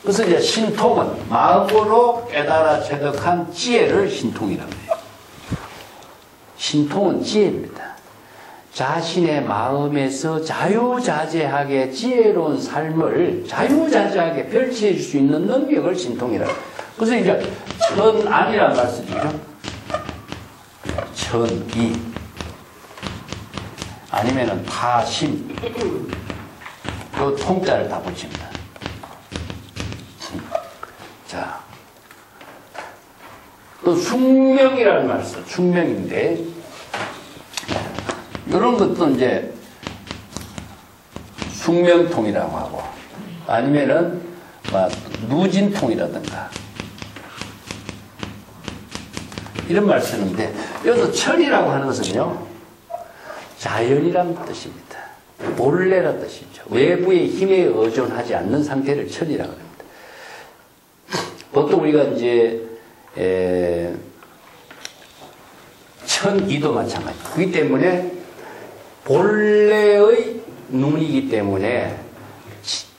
그래서 이제 신통은 마음으로 깨달아 체득한 지혜를 신통이라고 해요. 신통은 지혜입니다. 자신의 마음에서 자유자재하게 지혜로운 삶을 자유자재하게 펼칠 수 있는 능력을 신통이라고 해요. 그래서 이제 천안이라는 말 쓰죠. 천이 아니면은 타심 그 통자를 다 붙입니다. 자, 또 숙명이라는 말을 써요. 숙명인데 이런 것도 이제 숙명통이라고 하고 아니면은 누진통이라든가 이런 말 쓰는데 여기서 천이라고 하는 것은요 자연이라는 뜻입니다. 본래라는 뜻이죠. 외부의 힘에 의존하지 않는 상태를 천이라고 합니다. 보통 우리가 이제 천이도 마찬가지. 그렇기 때문에 본래의 눈이기 때문에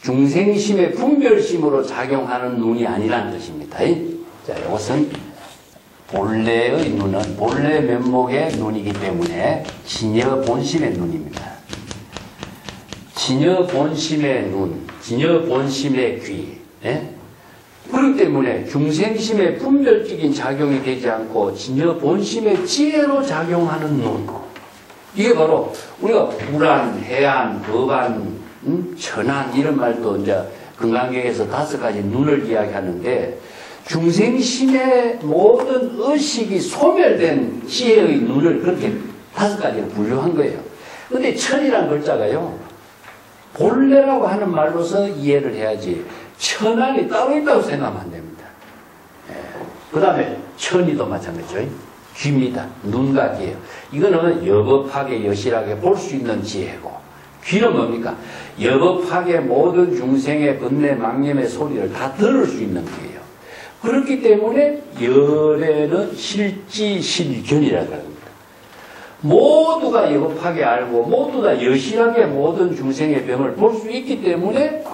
중생심의 분별심으로 작용하는 눈이 아니라는 뜻입니다. 자, 이것은 본래의 눈은 본래 면목의 눈이기 때문에 진여 본심의 눈입니다. 진여 본심의 눈, 진여 본심의 귀. 예? 그렇기 때문에 중생심의 분별적인 작용이 되지 않고 진여 본심의 지혜로 작용하는 눈. 이게 바로 우리가 불안, 해안, 거반, 천안 이런 말도 이제 금강경에서 5가지 눈을 이야기하는데 중생심의 모든 의식이 소멸된 지혜의 눈을 그렇게 5가지로 분류한 거예요. 근데 천이라는 글자가요 본래라고 하는 말로서 이해를 해야지 천안이 따로 있다고 생각하면 안 됩니다. 예. 그 다음에 천이도 마찬가지죠. 귀입니다. 눈과 귀예요. 이거는 여법하게 여실하게 볼 수 있는 지혜고, 귀는 뭡니까? 여법하게 모든 중생의 번뇌 망념의 소리를 다 들을 수 있는 귀예요. 그렇기 때문에 열에는 실지실견이라고 합니다. 모두가 여법하게 알고 모두 다 여실하게 모든 중생의 병을 볼 수 있기 때문에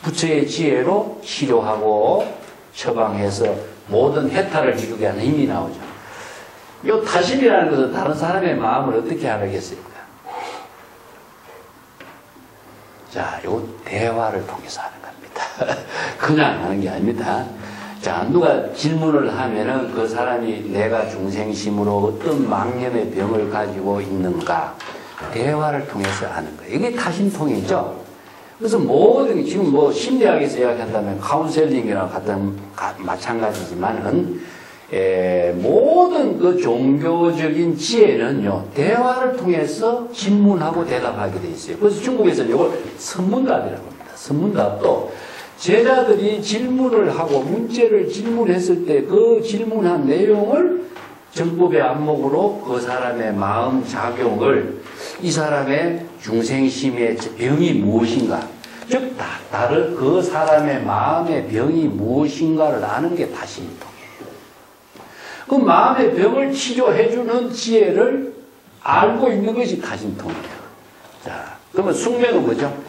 부처의 지혜로 치료하고 처방해서 모든 해탈을 이루게 하는 힘이 나오죠. 이 타심이라는 것은 다른 사람의 마음을 어떻게 알겠습니까? 자, 요 대화를 통해서 하는 겁니다. 그냥 하는 게 아닙니다. 자, 누가 질문을 하면은 그 사람이 내가 중생심으로 어떤 망념의 병을 가지고 있는가, 대화를 통해서 하는 거예요. 이게 타심통이죠. 그래서 모든, 지금 뭐 심리학에서 이야기한다면 카운셀링이랑 같은, 마찬가지지만은, 모든 그 종교적인 지혜는요, 대화를 통해서 질문하고 대답하게 돼 있어요. 그래서 중국에서는 이걸 선문답이라고 합니다. 선문답도 제자들이 질문을 하고 문제를 질문했을 때 그 질문한 내용을 정법의 안목으로 그 사람의 마음 작용을, 이 사람의 중생심의 병이 무엇인가, 즉 다른 그 사람의 마음의 병이 무엇인가를 아는 게 타심통이에요. 그 마음의 병을 치료해주는 지혜를 알고 있는 것이 타심통이에요. 자, 그러면 숙명은 뭐죠?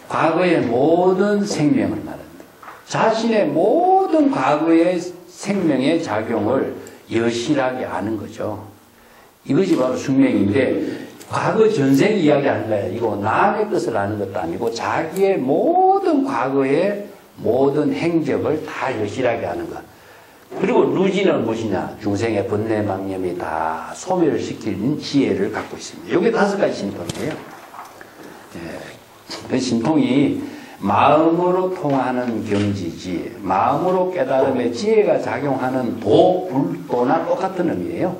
과거의 모든 생명을 말합니다. 자신의 모든 과거의 생명의 작용을 여실하게 아는 거죠. 이것이 바로 숙명인데, 과거 전생 이야기하는 거예요. 이거 남의 것을 아는 것도 아니고 자기의 모든 과거의 모든 행적을 다 여실하게 아는 것. 그리고 루지는 무엇이냐? 중생의 번뇌 망념이 다 소멸시키는 지혜를 갖고 있습니다. 이게 5가지 신통이에요. 그 신통이 마음으로 통하는 경지지, 마음으로 깨달음의 지혜가 작용하는 도, 불도나 똑같은 의미예요.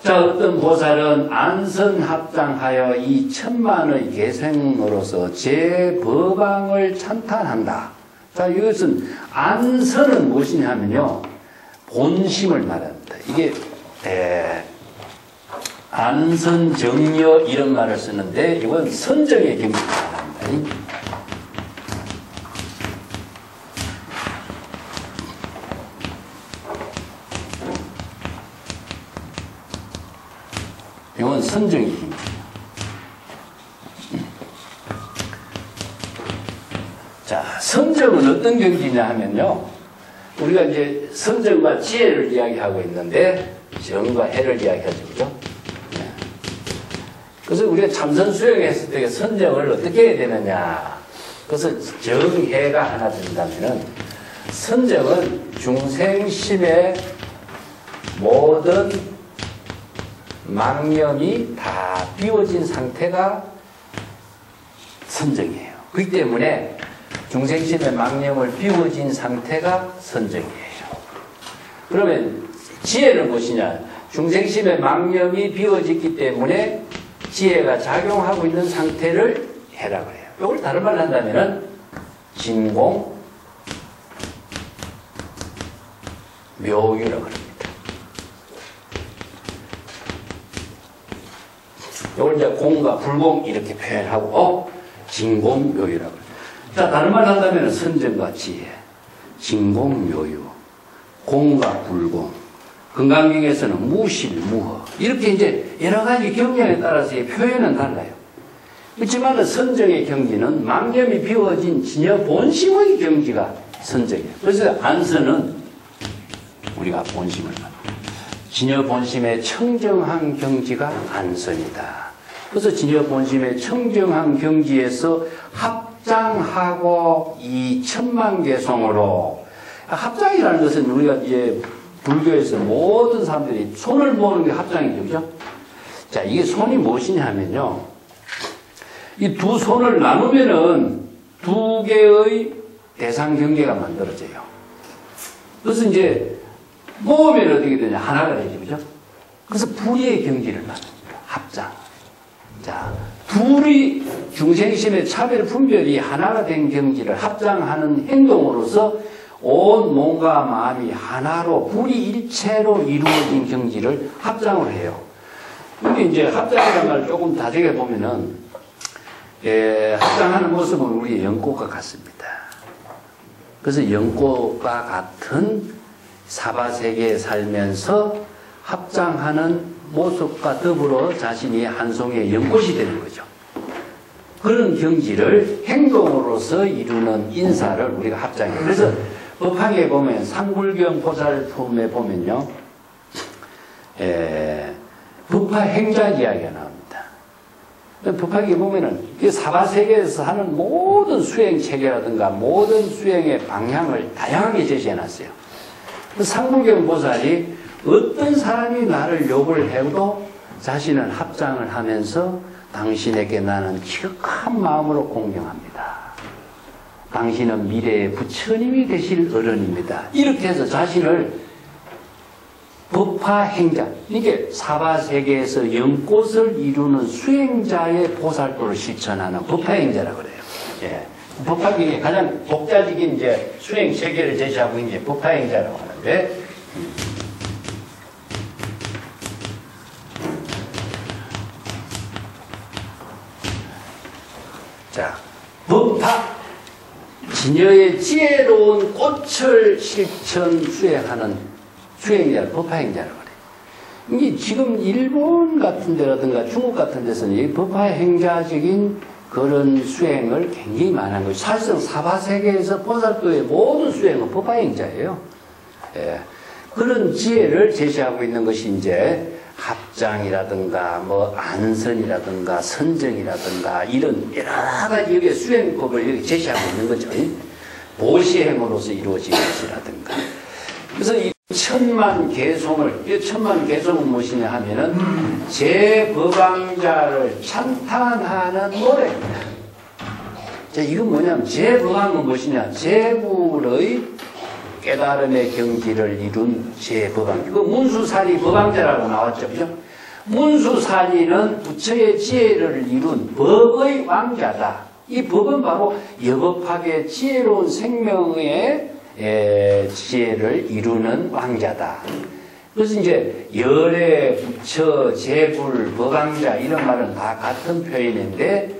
자, 어떤 보살은 안선합장하여 이 천만의 계생으로서 제 법왕을 찬탄한다. 자, 이것은 안선은 무엇이냐 하면요, 본심을 말합니다. 이게 안선정여 이런 말을 쓰는데 이건 선정의 경지를 말합니다. 이건 선정의 경지예요. 자, 선정은 어떤 경지냐 하면요, 우리가 이제 선정과 지혜를 이야기하고 있는데 정과 해를 이야기하죠, 그죠? 그래서 우리가 참선 수행했을 때 선정을 어떻게 해야 되느냐. 그래서 정해가 하나 된다면은, 선정은 중생심의 모든 망념이 다 비워진 상태가 선정이에요. 그렇기 때문에 중생심의 망념을 비워진 상태가 선정이에요. 그러면 지혜는 무엇이냐? 중생심의 망념이 비워졌기 때문에 지혜가 작용하고 있는 상태를 해라고 해요. 이걸 다른 말로 한다면은 진공 묘유라고 합니다. 이걸 이제 공과 불공 이렇게 표현하고 진공 묘유라고 합니다. 자, 다른 말로 한다면은 선정과 지혜, 진공 묘유, 공과 불공, 건강경에서는 무실, 무허. 이렇게 이제 여러 가지 경향에 따라서의 표현은 달라요. 그렇지만 선정의 경지는 망념이 비워진 진여 본심의 경지가 선정이에요. 그래서 안선은 우리가 본심을 말합니다. 진여 본심의 청정한 경지가 안선이다. 그래서 진여 본심의 청정한 경지에서 합장하고 이 천만개송으로, 합장이라는 것은 우리가 이제 불교에서 모든 사람들이 손을 모으는 게 합장이죠, 그죠? 자, 이게 손이 무엇이냐 하면요, 이 두 손을 나누면은 2개의 대상 경계가 만들어져요. 그래서 이제 모으면 어떻게 되냐? 하나가 되죠, 그죠? 그래서 불의의 경지를 말합니다. 합장. 자, 둘이 중생심의 차별 분별이 하나가 된 경지를 합장하는 행동으로서 온 몸과 마음이 하나로 불이일체로 이루어진 경지를 합장을 해요. 근데 이제 합장이라는 말 조금 다르게 보면은 합장하는 모습은 우리의 연꽃과 같습니다. 그래서 연꽃과 같은 사바세계에 살면서 합장하는 모습과 더불어 자신이 한 송이의 연꽃이 되는 거죠. 그런 경지를 행동으로서 이루는 인사를 우리가 합장해요. 그래서 법화기에 보면 상불경 보살품에 보면요, 법화행자 이야기가 나옵니다. 법화기에 보면은 사바세계에서 하는 모든 수행 체계라든가 모든 수행의 방향을 다양하게 제시해 놨어요. 상불경 보살이 어떤 사람이 나를 욕을 해도 자신은 합장을 하면서 당신에게 나는 기억한 마음으로 공경합니다. 당신은 미래의 부처님이 되실 어른입니다. 이렇게 해서 자신을 법화행자, 이게 사바세계에서 연꽃을 이루는 수행자의 보살도를 실천하는 법화행자라고 그래요. 예. 법화기에 가장 독자적인 이제 수행 체계를 제시하고 있는 게 법화행자라고 하는데, 자, 법화, 진여의 지혜로운 꽃을 실천 수행하는 수행자를 법화행자라고 그래요. 이게 지금 일본 같은 데라든가 중국 같은 데서는 이 법화행자적인 그런 수행을 굉장히 많이 한 거예요. 사실상 사바세계에서 보살도의 모든 수행은 법화행자예요. 예. 그런 지혜를 제시하고 있는 것이 이제 합장이라든가 뭐 안선이라든가 선정이라든가 이런 여러 가지 여기 수행법을 여기 제시하고 있는 거죠. 보시행으로서 이루어진 것이라든가. 그래서 이 천만 개송을, 이 천만 개송은 무엇이냐 하면은 제법왕자를 찬탄하는 노래입니다. 자, 이건 뭐냐면 제법왕은 무엇이냐? 제불의 깨달음의 경지를 이룬 제법왕. 이거 문수사리 법왕자라고 나왔죠. 그죠? 문수사리는 부처의 지혜를 이룬 법의 왕자다. 이 법은 바로 여법하게 지혜로운 생명의 지혜를 이루는 왕자다. 그래서 이제 열애, 부처, 제불, 법왕자 이런 말은 다 같은 표현인데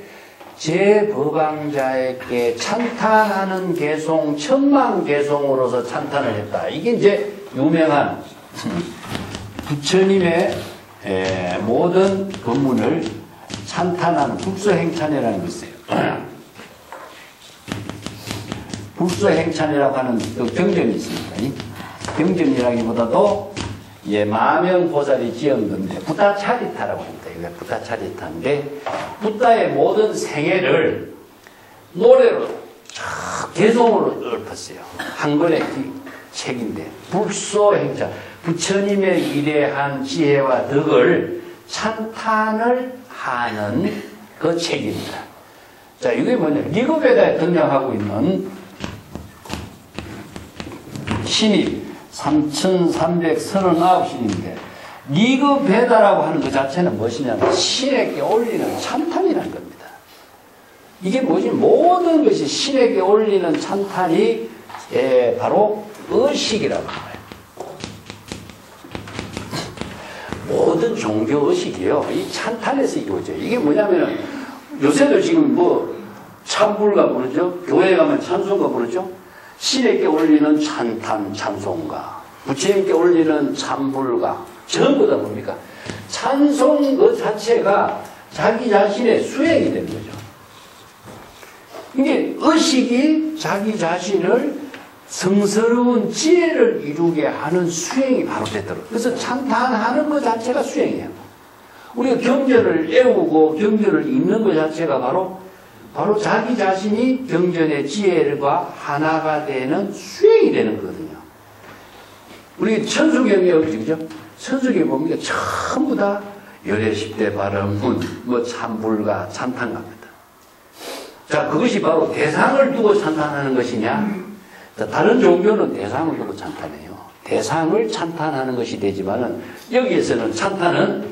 제법왕자에게 찬탄하는 개송, 천만 개송으로서 찬탄을 했다. 이게 이제 유명한 부처님의 모든 법문을 찬탄하는 불서행찬이라는 게 있어요. 불서행찬이라고 하는 그 경전이 있습니다. 경전이라기보다도 마명보살이 지은 건데 부타차리타라고 합니다. 이게 부타차리타인데 부타의 모든 생애를 노래로 개송으로 읊었어요. 한 권의 책인데 불서행찬, 부처님의 위대한 지혜와 덕을 찬탄을 하는 그 책입니다. 자, 이게 뭐냐? 리그베다에 등장하고 있는 신이 3339신인데 리그베다라고 하는 그 자체는 무엇이냐면 신에게 올리는 찬탄이라는 겁니다. 이게 뭐지? 모든 것이 신에게 올리는 찬탄이 바로 의식이라고 해요. 모든 종교 의식이요. 이 찬탄에서 이루어져요. 이게 뭐냐면은 요새도 지금 뭐 찬불가 부르죠. 교회 가면 찬송가 부르죠. 신에게 올리는 찬탄, 찬송가, 부처님께 올리는 찬불가, 전부 다 뭡니까? 찬송 그 자체가 자기 자신의 수행이 되는 거죠. 이게 의식이 자기 자신을 성스러운 지혜를 이루게 하는 수행이 바로 되도록. 그래서 찬탄하는 것 자체가 수행이에요. 우리가 경전을 애우고 경전을 읽는 것 자체가 바로 자기 자신이 경전의 지혜와 하나가 되는 수행이 되는 거거든요. 우리 천수경이 어디죠? 천수경에 보면 전부 다 열애 10대 발언문, 뭐 찬불가, 찬탄갑니다. 자, 그것이 바로 대상을 두고 찬탄하는 것이냐? 자, 다른 종교는 대상을 두고 찬탄해요. 대상을 찬탄하는 것이 되지만은 여기에서는 찬탄은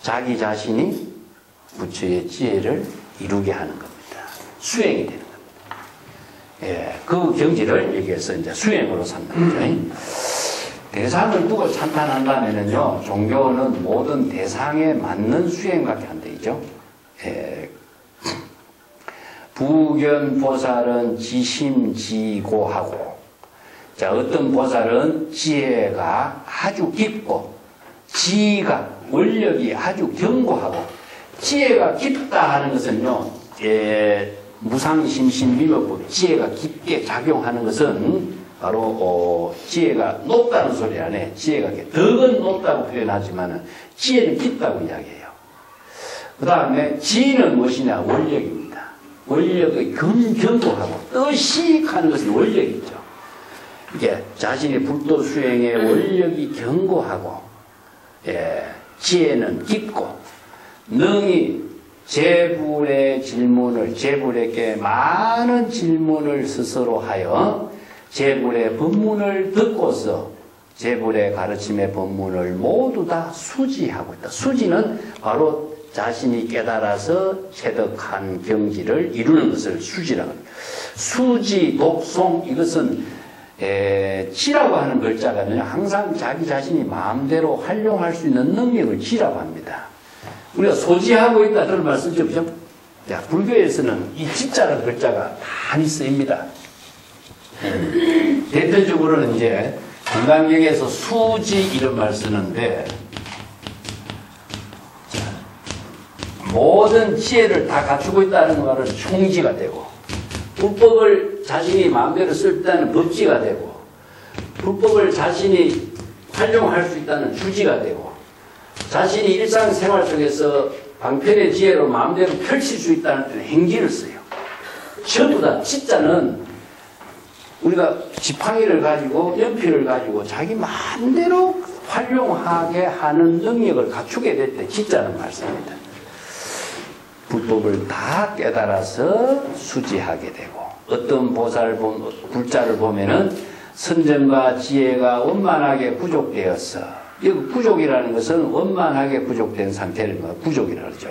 자기 자신이 부처의 지혜를 이루게 하는 겁니다. 수행이 되는 겁니다. 예, 그 경지를 여기에서 이제 수행으로 삼는 거죠. 대상을 두고 찬탄한다면은요, 종교는 모든 대상에 맞는 수행밖에 안 되죠. 예. 부견 보살은 지심지고하고, 자, 어떤 보살은 지혜가 아주 깊고, 지가 원력이 아주 견고하고, 지혜가 깊다 하는 것은요, 무상심신미묘법, 지혜가 깊게 작용하는 것은 바로 지혜가 높다는 소리 안에 지혜가 덕은 높다고 표현하지만 지혜는 깊다고 이야기해요. 그 다음에 지는 무엇이냐? 원력입니다. 원력의 견고하고 뜻이 하는 것은 원력이죠. 이게 자신의 불도 수행의 원력이 견고하고, 예, 지혜는 깊고, 능히 제불의 질문을, 제불에게 많은 질문을 스스로 하여 제불의 법문을 듣고서 제불의 가르침의 법문을 모두 다 수지하고 있다. 수지는 바로 자신이 깨달아서 체득한 경지를 이루는 것을 수지라고 합니다. 수지, 독송, 이것은 지라고 하는 글자가는요, 항상 자기 자신이 마음대로 활용할 수 있는 능력을 지라고 합니다. 우리가 소지하고 있다 그런 말 쓰죠, 그죠? 자, 불교에서는 이 지자라는 글자가 많이 쓰입니다. 대표적으로는 이제 금강경에서 수지 이런 말 쓰는데, 자, 모든 지혜를 다 갖추고 있다는 말은 총지가 되고, 불법을 자신이 마음대로 쓸 때는 법지가 되고, 불법을 자신이 활용할 수 있다는 주지가 되고, 자신이 일상생활 속에서 방편의 지혜로 마음대로 펼칠 수 있다는 때는 행지를 써요. 전부 다 지자는 우리가 지팡이를 가지고 연필을 가지고 자기 마음대로 활용하게 하는 능력을 갖추게 될 때 지자는 말씀입니다. 불법을 다 깨달아서 수지하게 되고, 어떤 불자를 보면은 선정과 지혜가 원만하게 부족되어서, 이 부족이라는 것은 원만하게 부족된 상태를 부족이라고 그러죠.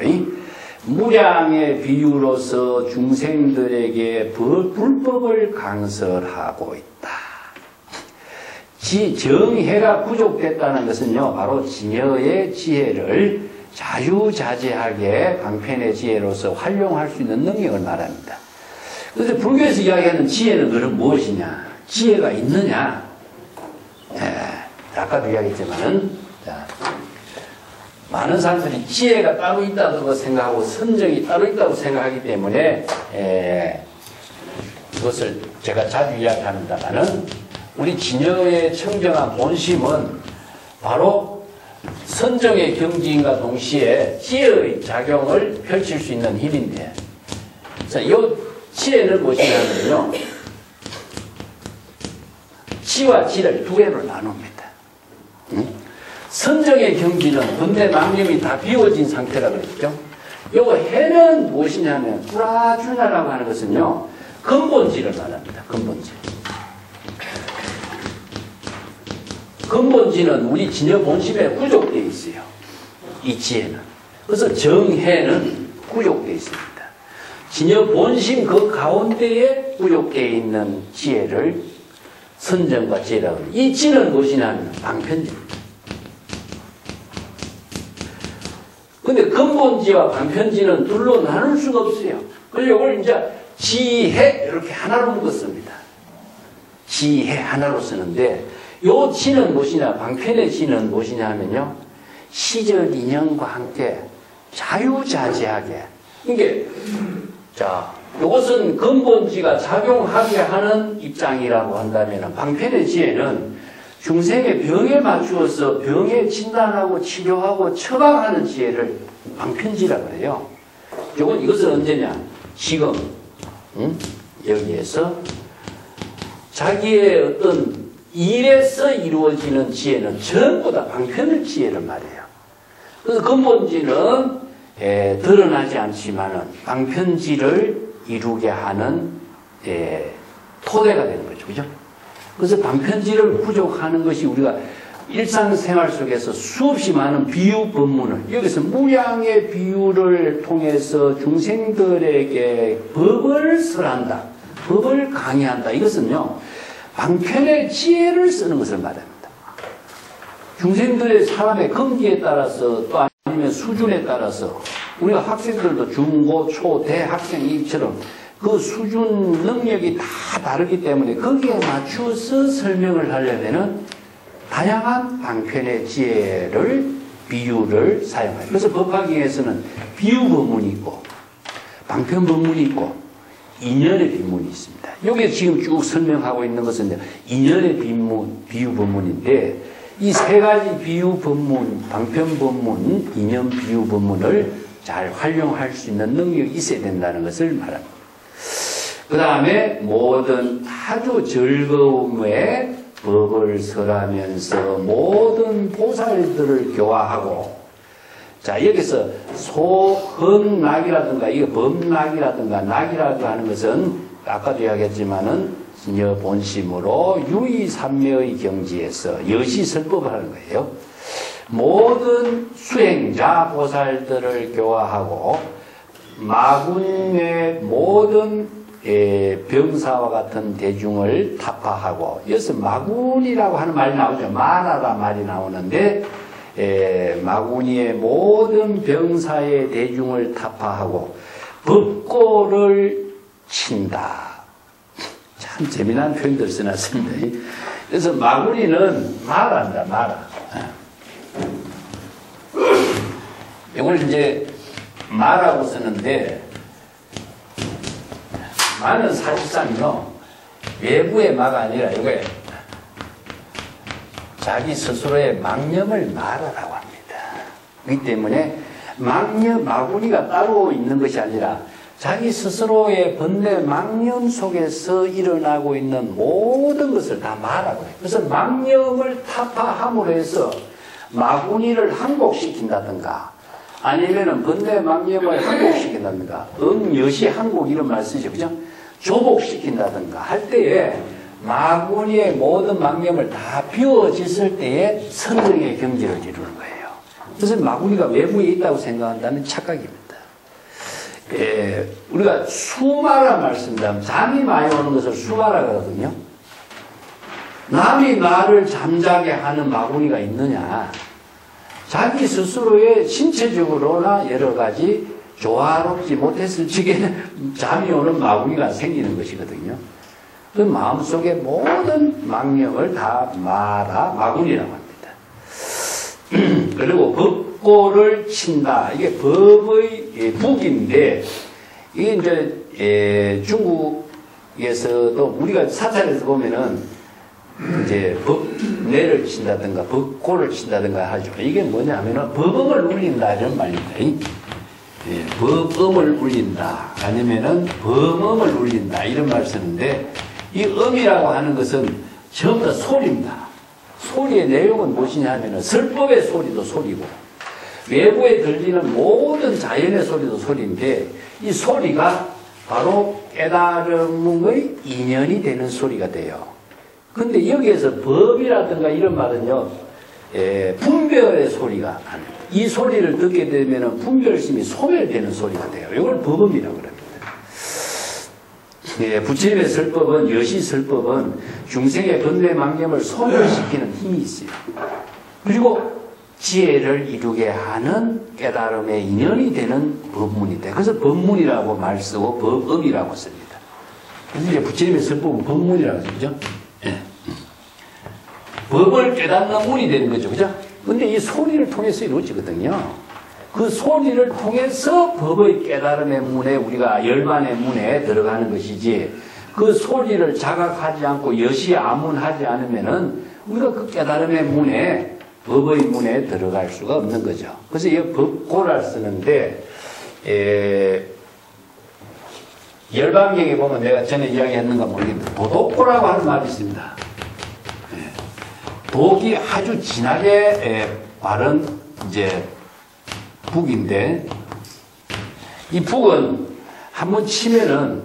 무량의 비유로서 중생들에게 불법을 강설하고 있다. 정해가 부족됐다는 것은요, 바로 진여의 지혜를 자유자재하게 방편의 지혜로서 활용할 수 있는 능력을 말합니다. 그런데 불교에서 이야기하는 지혜는 그럼 무엇이냐? 지혜가 있느냐? 아까도 이야기했지만은, 자, 많은 사람들이 지혜가 따로 있다고 생각하고 선정이 따로 있다고 생각하기 때문에 이것을 제가 자주 이야기합니다만은, 우리 진여의 청정한 본심은 바로 선정의 경지인과 동시에 지혜의 작용을 펼칠 수 있는 힘인데, 자, 이 지혜는 무엇이냐면요, 지와 지를 두 개로 나눕니다. 선정의 경지는 번뇌 망념이 다 비워진 상태라고 그랬죠. 요거 해는 무엇이냐면, 불아주냐라고 하는 것은요, 근본지를 말합니다. 근본지. 근본지는 우리 진여 본심에 부족되어 있어요. 이 지혜는. 그래서 정해는 부족되어 있습니다. 진여 본심 그 가운데에 부족되어 있는 지혜를 선정과 지혜라고 합니다. 이 지는 무엇이냐면 방편지입니다. 근데 근본지와 방편지는 둘로 나눌 수가 없어요. 그래서 이걸 이제 지혜 이렇게 하나로 묶었습니다. 지혜 하나로 쓰는데, 요 지는 무엇이냐, 방편의 지는 무엇이냐 하면요, 시절 인연과 함께 자유자재하게. 이게, 자, 이것은 근본지가 작용하게 하는 입장이라고 한다면, 방편의 지혜는 중생의 병에 맞추어서 병에 진단하고 치료하고 처방하는 지혜를 방편지라고 해요. 이것은 언제냐? 지금, 여기에서 자기의 어떤 일에서 이루어지는 지혜는 전부 다 방편의 지혜를 말해요. 그래서 근본지는 드러나지 않지만은 방편지를 이루게 하는 토대가 되는 거죠. 그죠? 그래서 방편지를 부족하는 것이 우리가 일상생활 속에서 수없이 많은 비유 법문을, 여기서 무량의 비유를 통해서 중생들에게 법을 설한다. 법을 강의한다. 이것은요, 방편의 지혜를 쓰는 것을 말합니다. 중생들의 사람의根기에 따라서 또 아니면 수준에 따라서 우리가 학생들도 중고, 초, 대학생이처럼 그 수준 능력이 다 다르기 때문에 거기에 맞추어서 설명을 하려면은 다양한 방편의 지혜를 비유를 사용해요. 그래서 법화경에서는 비유 법문이 있고 방편 법문이 있고 인연의 비문이 있습니다. 여기 지금 쭉 설명하고 있는 것은 인연의 비유 법문인데 이 세 가지 비유 법문, 방편 법문, 인연 비유 법문을 잘 활용할 수 있는 능력이 있어야 된다는 것을 말합니다. 그 다음에 모든 아주 즐거움에 법을 설하면서 모든 보살들을 교화하고, 자, 여기서 소흥락이라든가, 이게 범락이라든가, 낙이라고 하는 것은 아까도 이야기했지만은 본심으로 유의삼매의 경지에서 여시설법을 하는 거예요. 모든 수행자 보살들을 교화하고 마군의 모든 병사와 같은 대중을 타파하고, 여기서 마군이라고 하는 말이 나오죠. 마라라 말이 나오는데 마군이의 모든 병사의 대중을 타파하고 법고를 친다. 참 재미난 표현들 써놨습니다. 그래서 마군이는 말한다, 말아. 이걸 이제 마라고 쓰는데, 마는 사실상요, 외부의 마가 아니라 이게 자기 스스로의 망념을 말하라고 합니다. 그렇기 때문에 마구니가 따로 있는 것이 아니라 자기 스스로의 번뇌 망념 속에서 일어나고 있는 모든 것을 다 말하고 해요. 그래서 망념을 타파함으로 해서 마구니를 항복시킨다든가, 아니면은 번뇌 망념을 항복시킨다든가, 여시 항복 이런 말 쓰죠. 그죠? 조복시킨다든가 할 때에 마구니의 모든 망념을 다 비워졌을 때에 선정의 경지를 이루는 거예요. 그래서 마구니가 외부에 있다고 생각한다는 착각입니다. 우리가 수마라 말씀드리면 잠이 많이 오는 것을 수마라 그러거든요. 남이 나를 잠자게 하는 마구니가 있느냐? 자기 스스로의 신체적으로나 여러 가지 조화롭지 못했을 적에는 잠이 오는 마구니가 생기는 것이거든요. 그 마음속의 모든 망념을 다 마구니라고 합니다. 그리고 법고를 친다. 이게 법의 북인데, 이게 이제 중국에서도 우리가 사찰에서 보면은 이제 법례를 친다든가 법고를 친다든가 하죠. 이게 뭐냐면은 법음을 울린다 이런 말입니다. 법음을 울린다 아니면은 범음을 울린다 이런 말 쓰는데, 이 음이라고 하는 것은 전부 다 소리입니다. 소리의 내용은 무엇이냐 하면은 설법의 소리도 소리고 외부에 들리는 모든 자연의 소리도 소리인데, 이 소리가 바로 깨달음의 인연이 되는 소리가 돼요. 근데 여기에서 법이라든가 이런 말은요, 분별의 소리가 아닙니다. 이 소리를 듣게 되면 분별심이 소멸되는 소리가 돼요. 이걸 법음이라고 합니다. 부처님의 설법은, 여시설법은 중생의 번뇌 망념을 소멸시키는 힘이 있어요. 그리고 지혜를 이루게 하는 깨달음의 인연이 되는 법문이다. 그래서 법문이라고 말 쓰고 법음이라고 씁니다. 그래서 이제 부처님의 설법은 법문이라고 쓰죠. 법을 깨닫는 문이 되는 거죠. 그죠? 근데 이 소리를 통해서 이루어지거든요. 그 소리를 통해서 법의 깨달음의 문에, 우리가 열반의 문에 들어가는 것이지, 그 소리를 자각하지 않고 여시 아문하지 않으면은 우리가 그 깨달음의 문에, 법의 문에 들어갈 수가 없는 거죠. 그래서 이 법고를 쓰는데, 열반경에 보면 내가 전에 이야기했는가 모르겠는데, 도독고라고 하는 말이 있습니다. 독이 아주 진하게 바른 이제 북인데, 이 북은 한번 치면은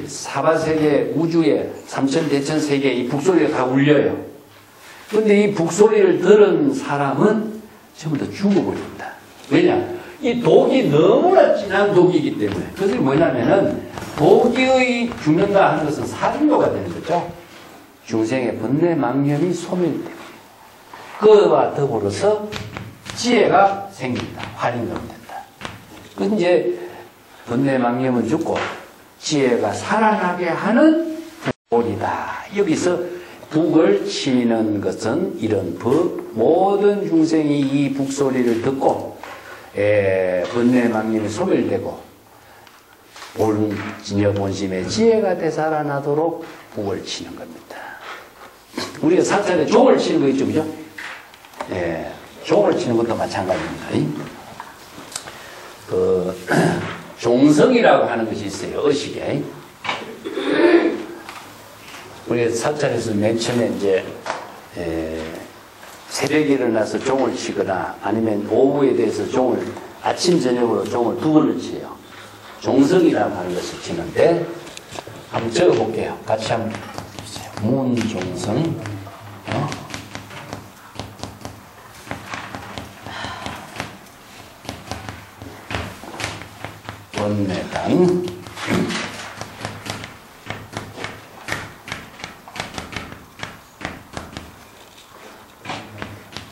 사바세계 우주의 삼천대천세계 이 북소리가 다 울려요. 근데 이 북소리를 들은 사람은 전부 다 죽어버립니다. 왜냐? 이 독이 너무나 진한 독이기 때문에. 그것이 뭐냐면은 도기의 죽는다 하는 것은 사중도가 되는 거죠. 중생의 번뇌 망념이 소멸되고 그와 더불어서 지혜가 생긴다. 활인으로 된다. 그 이제 번뇌 망념은 죽고 지혜가 살아나게 하는 복이다. 여기서 북을 치는 것은 이런 법, 모든 중생이 이 북소리를 듣고 번뇌 망념이 소멸되고 진여 본심의 지혜가 되살아나도록 북을 치는 겁니다. 우리가 사찰에 종을 치는 거 있죠, 그죠? 예, 종을 치는 것도 마찬가지입니다. 그 종성이라고 하는 것이 있어요, 의식에. 우리 사찰에서 맨 처음에 이제 새벽에 일어나서 종을 치거나 아니면 오후에 대해서 종을 아침 저녁으로 종을 두 번을 치요. 종성이라고 하는 것을 치는데 한번 적어볼게요. 같이 한번 해주세요. 문종성, 원내당,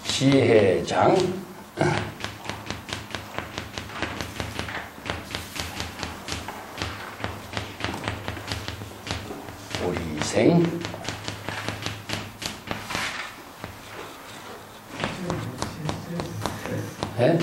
지혜장, 우리생, 네?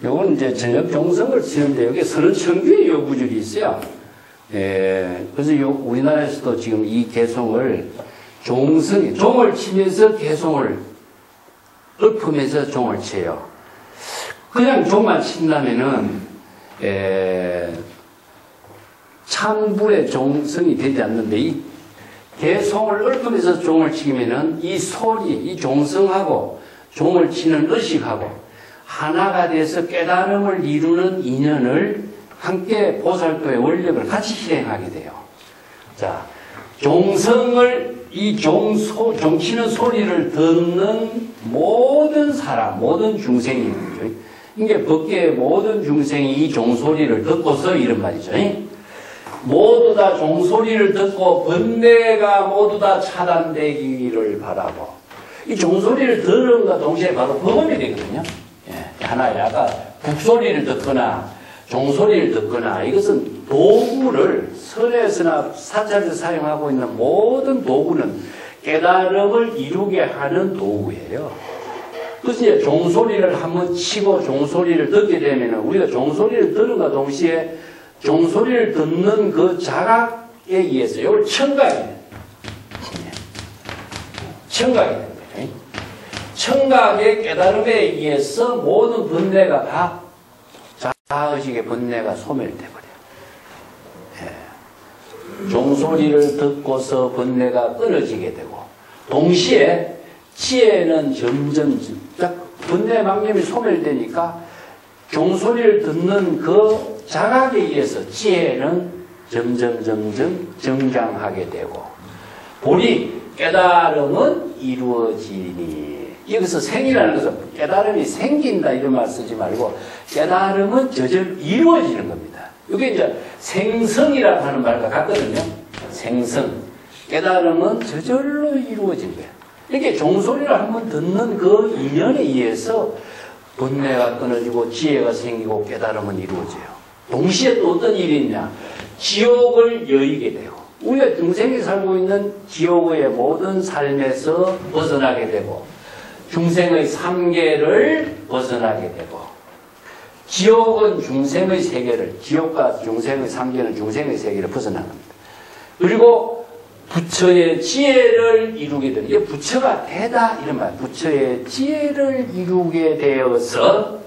요건 이제 저녁 종성을 치는데 여기 30청규의 요구절이 있어요. 그래서 우리나라에서도 지금 이 개송을 종을 치면서 개송을 읊으면서 종을 쳐요. 그냥 종만 친다면은 참불의 종성이 되지 않는데 이 개송을 읊으면서 종을 치면은 이 소리, 이 종성하고 종을 치는 의식하고 하나가 돼서 깨달음을 이루는 인연을 함께 보살도의 원력을 같이 실행하게 돼요. 자, 종성을 이 종치는 소리를 듣는 모든 사람, 모든 중생이 이게 법계의 모든 중생이 이 종소리를 듣고서 이런 말이죠. 모두 다 종소리를 듣고 번뇌가 모두 다 차단되기를 바라고 이 종소리를 들음과 동시에 바로 법음이 되거든요. 하나의 아까 북소리를 듣거나 종소리를 듣거나 이것은 도구를 설에서나 사찰에서 사용하고 있는 모든 도구는 깨달음을 이루게 하는 도구예요. 그래서 이제 종소리를 한번 치고 종소리를 듣게 되면 우리가 종소리를 들은과 동시에 종소리를 듣는 그 자각에 의해서 이걸 청각이 됩니다. 청각의 깨달음에 의해서 모든 번뇌가 다 자아의식의 번뇌가 소멸돼 버려요. 종소리를 듣고서 번뇌가 끊어지게 되고 동시에 지혜는 점점 번뇌 망념이 소멸되니까 종소리를 듣는 그 자각에 의해서 지혜는 점점 정장하게 되고 보리 깨달음은 이루어지니 여기서 생이라는 것은 깨달음이 생긴다 이런 말 쓰지 말고 깨달음은 저절로 이루어지는 겁니다. 이게 이제 생성이라고 하는 말과 같거든요. 생성. 깨달음은 저절로 이루어진 거예요. 이렇게 종소리를 한번 듣는 그 인연에 의해서 번뇌가 끊어지고 지혜가 생기고 깨달음은 이루어져요. 동시에 또 어떤 일이 있냐. 지옥을 여의게 되고 우리가 중생이 살고 있는 지옥의 모든 삶에서 벗어나게 되고 중생의 삼계를 벗어나게 되고 지옥은 중생의 세계를 지옥과 중생의 삼계는 중생의 세계를 벗어나갑니다. 그리고 부처의 지혜를 이루게 되는 이게 부처가 되다 이런 말 부처의 지혜를 이루게 되어서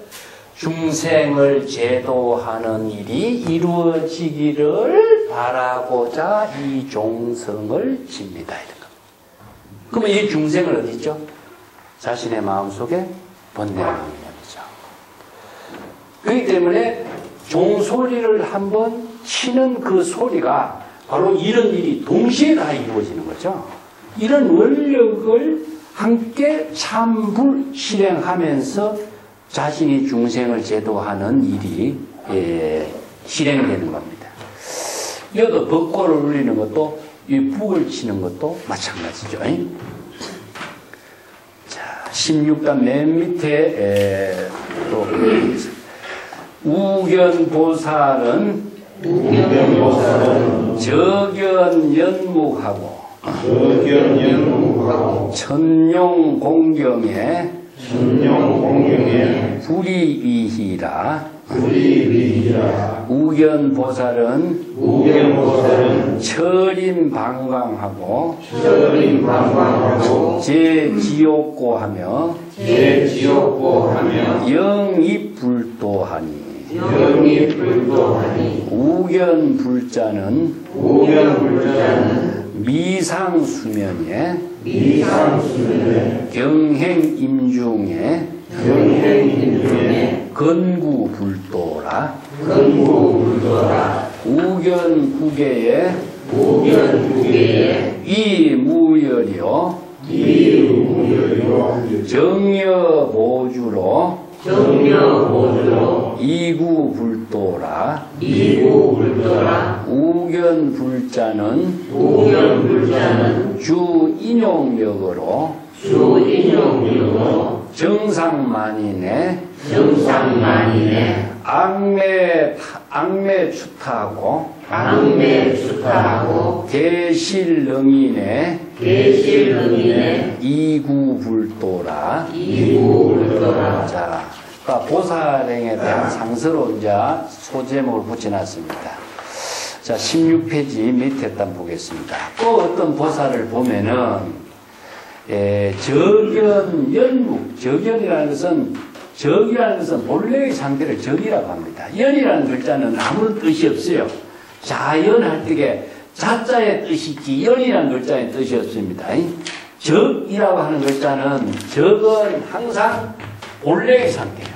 중생을 제도하는 일이 이루어지기를 바라고자 이 종성을 집니다. 그러면 이 중생은 어디 있죠? 자신의 마음속에 번뇌망념이죠. 그렇기 때문에 종소리를 한번 치는 그 소리가 바로 이런 일이 동시에 다 이루어지는 거죠. 이런 원력을 함께 참불 실행하면서 자신이 중생을 제도하는 일이 실행되는 겁니다. 여도 벚꽃을 울리는 것도 이 북을 치는 것도 마찬가지죠. 자, 16단 맨 밑에 또 우견보살은 저견연묵하고 천룡공경에 불이위히라. 우견보살은 철임방광하고 제지옥고하며 영입불도하니. 우견불자는 미상수면에 경행임중에 근구불도라. 우견구계에 이무열이요 정여보주로 이구불도라. 우견불자는 주인용력으로 정상만인의 악매추타하고 대실능인의 이구불도라. 자, 그러니까 보살행에 대한 상서로 이제 소제목을 붙여놨습니다. 자, 16페이지 밑에 일단 보겠습니다. 또 어떤 보살을 보면은 저견연묵, 적이라는 것은 본래의 상태를 적이라고 합니다. 연이라는 글자는 아무 뜻이 없어요. 자연할 때에 자자의 뜻이지 연이라는 글자의 뜻이 없습니다. 적이라고 하는 글자는 적은 항상 본래의 상태예요.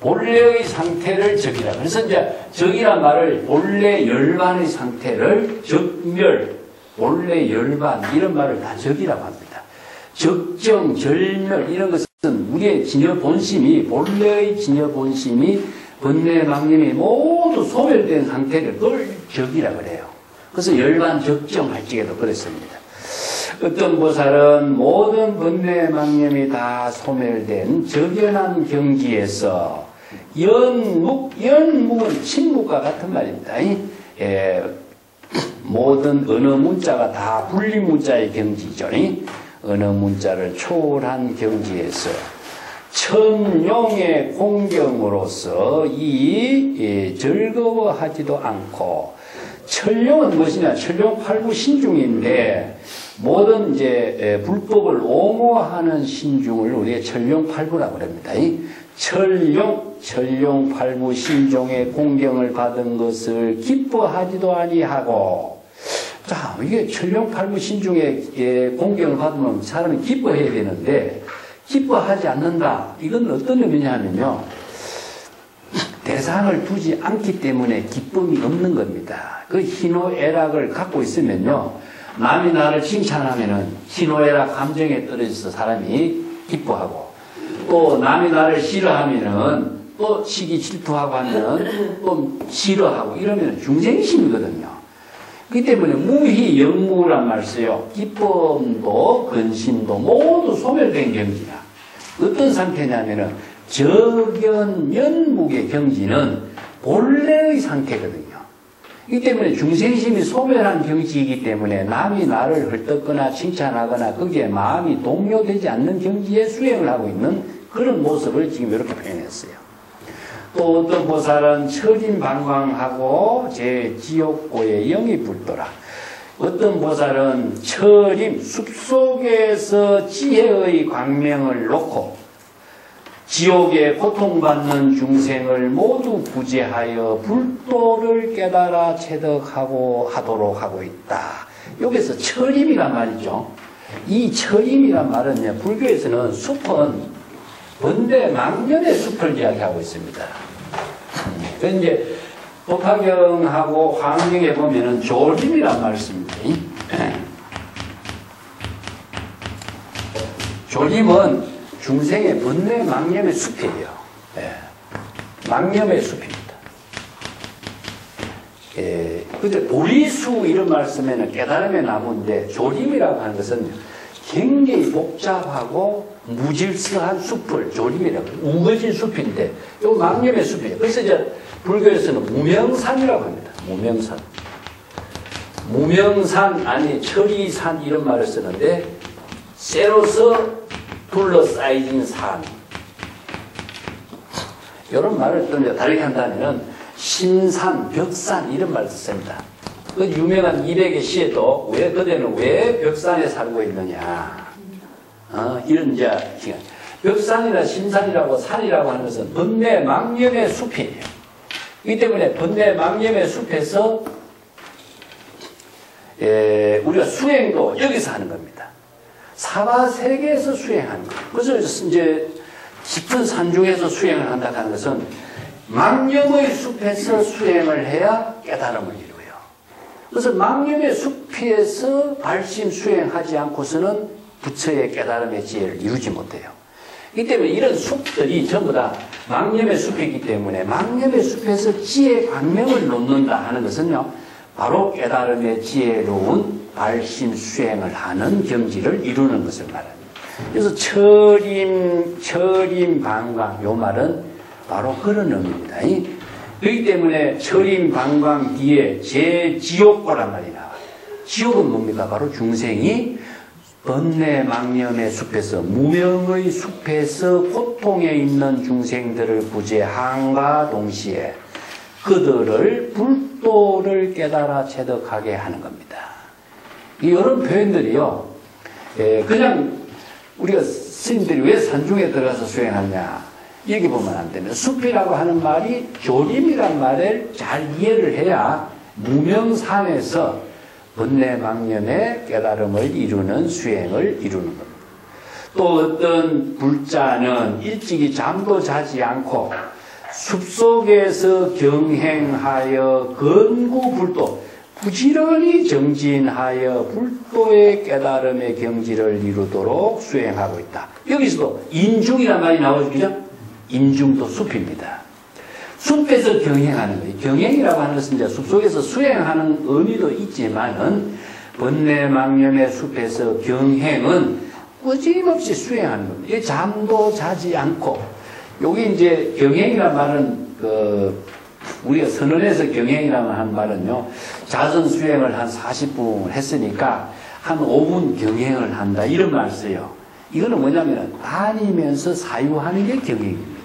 본래의 상태를 적이라. 그래서 이제 적이란 말을 본래 열반의 상태를 적멸, 본래 열반 이런 말을 다 적이라고 합니다. 적정, 절멸 이런 것은 우리의 진여 본심이 본래의 진여 본심이 번뇌망념이 모두 소멸된 상태를 그걸 적이라 그래요. 그래서 열반 적정할지에도 그랬습니다. 어떤 보살은 모든 번뇌망념이 다 소멸된 적연한 경지에서 연묵은 침묵과 같은 말입니다. 모든 어느 문자가 다 분리문자의 경지죠. 어느 문자를 초월한 경지에서 천룡의 공경으로서 즐거워하지도 않고, 천룡은 무엇이냐? 천룡 팔부 신중인데 모든 이제 불법을 옹호하는 신중을 우리가 천룡팔부라고 합니다. 천룡 팔부 신종의 공경을 받은 것을 기뻐하지도 아니하고. 자, 이게 천룡 팔부 신중의 공경을 받으면 사람이 기뻐해야 되는데 기뻐하지 않는다. 이건 어떤 의미냐면요, 대상을 두지 않기 때문에 기쁨이 없는 겁니다. 그 희노애락을 갖고 있으면요, 남이 나를 칭찬하면은 희노애락 감정에 떨어져서 사람이 기뻐하고, 또 남이 나를 싫어하면은 또 시기 질투하고 하면은 또 싫어하고, 이러면 중생심이거든요. 그렇기 때문에 무희 영무란 말 써요. 기쁨도 근심도 모두 소멸된 경지야. 어떤 상태냐면은 적연연묵의 경지는 본래의 상태거든요. 이 때문에 중생심이 소멸한 경지이기 때문에 남이 나를 헐떡거나 칭찬하거나 거기에 마음이 동요되지 않는 경지에 수행을 하고 있는 그런 모습을 지금 이렇게 표현했어요. 또 어떤 보살은 철임방광하고 제지옥고에 영이 불도라. 어떤 보살은 철임, 숲속에서 지혜의 광명을 놓고 지옥에 고통받는 중생을 모두 구제하여 불도를 깨달아 체득하고 하도록 하고 있다. 여기서 철임이란 말이죠. 이 철임이란 말은요, 불교에서는 숲은 번대망년의 숲을 이야기하고 있습니다. 그래서 이제 법화경하고 화엄경에 보면은 조림이란 말을 씁니다. 조림은 중생의 번뇌 망념의 숲이에요. 망념의 숲입니다. 근데 보리수 이런 말 쓰면 깨달음의 나무인데 조림이라고 하는 것은 굉장히 복잡하고 무질서한 숲을 조림이라고 해요. 우거진 숲인데 이 망념의 숲이에요. 그래서 이제 불교에서는 무명산이라고 합니다. 무명산. 무명산 아니 철이산 이런 말을 쓰는데 쇠로서 둘러싸여진 산. 이런 말을 또 다르게 한다면 신산, 벽산 이런 말을 씁니다. 그 유명한 이백의 시에도 왜 그대는 왜 벽산에 살고 있느냐. 이런 이제 벽산이나 신산이라고 산이라고 하는 것은 번뇌 망념의 숲이에요. 이 때문에 번뇌 망념의 숲에서 우리가 수행도 여기서 하는 겁니다. 사바세계에서 수행하는 것. 그래서 이제 깊은 산중에서 수행을 한다고 하는 것은 망념의 숲에서 수행을 해야 깨달음을 이루어요. 그래서 망념의 숲에서 발심 수행하지 않고서는 부처의 깨달음의 지혜를 이루지 못해요. 이 때문에 이런 숲들이 전부 다 망념의 숲이기 때문에 망념의 숲에서 지혜 광명을 놓는다 하는 것은요, 바로 깨달음의 지혜로운 발심 수행을 하는 경지를 이루는 것을 말합니다. 그래서 철임, 방광, 요 말은 바로 그런 의미입니다. 그렇기 때문에 철임, 방광 뒤에 제지옥고란 말이 나와요. 지옥은 뭡니까? 바로 중생이 번뇌 망념의 숲에서, 무명의 숲에서 고통에 있는 중생들을 구제함과 동시에 그들을 불도를 깨달아 체득하게 하는 겁니다. 이런 표현들이요, 그냥 우리가 스님들이 왜 산중에 들어가서 수행하냐, 여기 보면 안 되는 숲이라고 하는 말이 조림이란 말을 잘 이해를 해야 무명산에서 번뇌 망념의 깨달음을 이루는 수행을 이루는 겁니다. 또 어떤 불자는 일찍이 잠도 자지 않고 숲속에서 경행하여 건구불도, 부지런히 정진하여 불도의 깨달음의 경지를 이루도록 수행하고 있다. 여기서도 인중이란 말이 나오죠. 그죠? 인중도 숲입니다. 숲에서 경행하는 거예요. 경행이라고 하는 것은 이제 숲속에서 수행하는 의미도 있지만은 번뇌 망념의 숲에서 경행은 꾸준없이 수행하는 겁니다. 잠도 자지 않고, 여기 이제 경행이란 말은 우리가 선언에서 경행이라고 하는 말은요, 자선 수행을 한 40분 했으니까 한 5분 경행을 한다 이런 말 써요. 이거는 뭐냐면 다니면서 사유하는 게 경행입니다.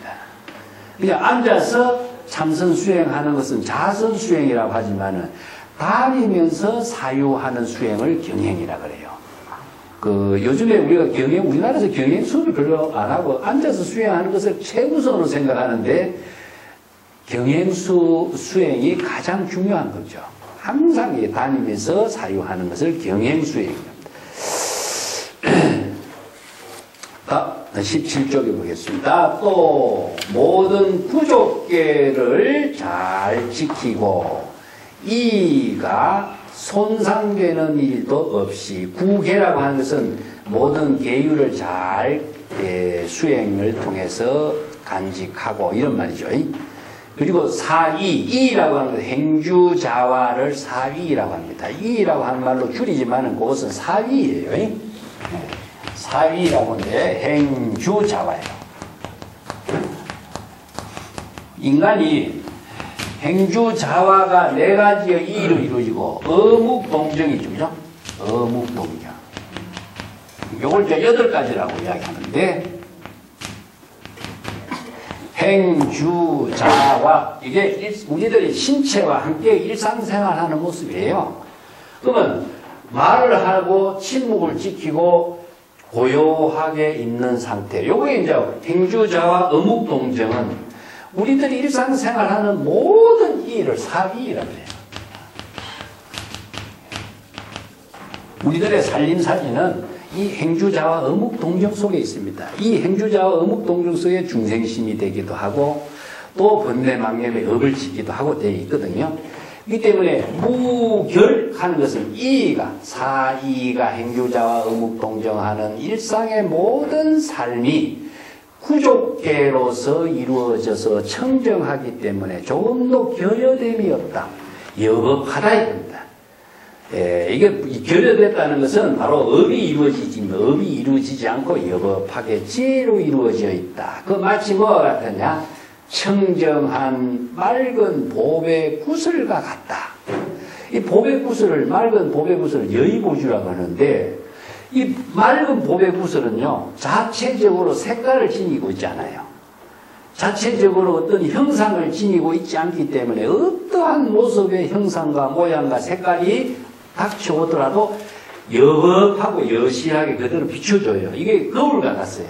그냥 앉아서 참선 수행하는 것은 자선 수행이라고 하지만은 다니면서 사유하는 수행을 경행이라 그래요. 요즘에 우리가 우리나라에서 경행 수업을 별로 안 하고 앉아서 수행하는 것을 최우선으로 생각하는데 경행수 수행이 가장 중요한 거죠. 항상 다니면서 사유하는 것을 경행수행입니다. 17쪽에 보겠습니다. 또 모든 부족계를 잘 지키고 이가 손상되는 일도 없이, 구계라고 하는 것은 모든 계율을 잘 수행을 통해서 간직하고 이런 말이죠. 그리고 사이, 이라고 하는 것은 행주자화를 사위라고 합니다. 이라고 하는 말로 줄이지만 그것은 사위예요. 사위라고 하는데 행주자화예요. 인간이 행주자화가 4가지의 이로 이루어지고 어묵동정이죠. 그죠? 어묵동정. 요걸 이제 8가지라고 이야기하는데, 행주자화, 이게 우리들이 신체와 함께 일상생활하는 모습이에요. 그러면 말을 하고 침묵을 지키고 고요하게 있는 상태. 요게 이제 행주자와 어묵동정은 우리들이 일상생활하는 모든 일을 사비라고 해요. 우리들의 살림살이는 이 행주자와 어묵동정 속에 있습니다. 이 행주자와 어묵동정 속에 중생심이 되기도 하고 또 번뇌망념의 업을 짓기도 하고 되어 있거든요. 이 때문에 무결하는 것은 이의가 사이의가 행주자와 어묵동정하는 일상의 모든 삶이 구족계로서 이루어져서 청정하기 때문에 조금도 결여됨이 없다. 여법하다 이겁니다. 이게 결여됐다는 것은 바로 업이 이루어지지만 업이 이루어지지 않고 여법하게 지혜로 이루어져 있다. 그 마치 뭐가 같았냐? 청정한 맑은 보배 구슬과 같다. 이 보배 구슬을 맑은 보배 구슬을 여의보주라고 하는데 이 맑은 보배 구슬은요 자체적으로 색깔을 지니고 있지 않아요. 자체적으로 어떤 형상을 지니고 있지 않기 때문에 어떠한 모습의 형상과 모양과 색깔이 닥쳐오더라도 여법하고 여실하게 그대로 비춰줘요. 이게 거울과 같아요.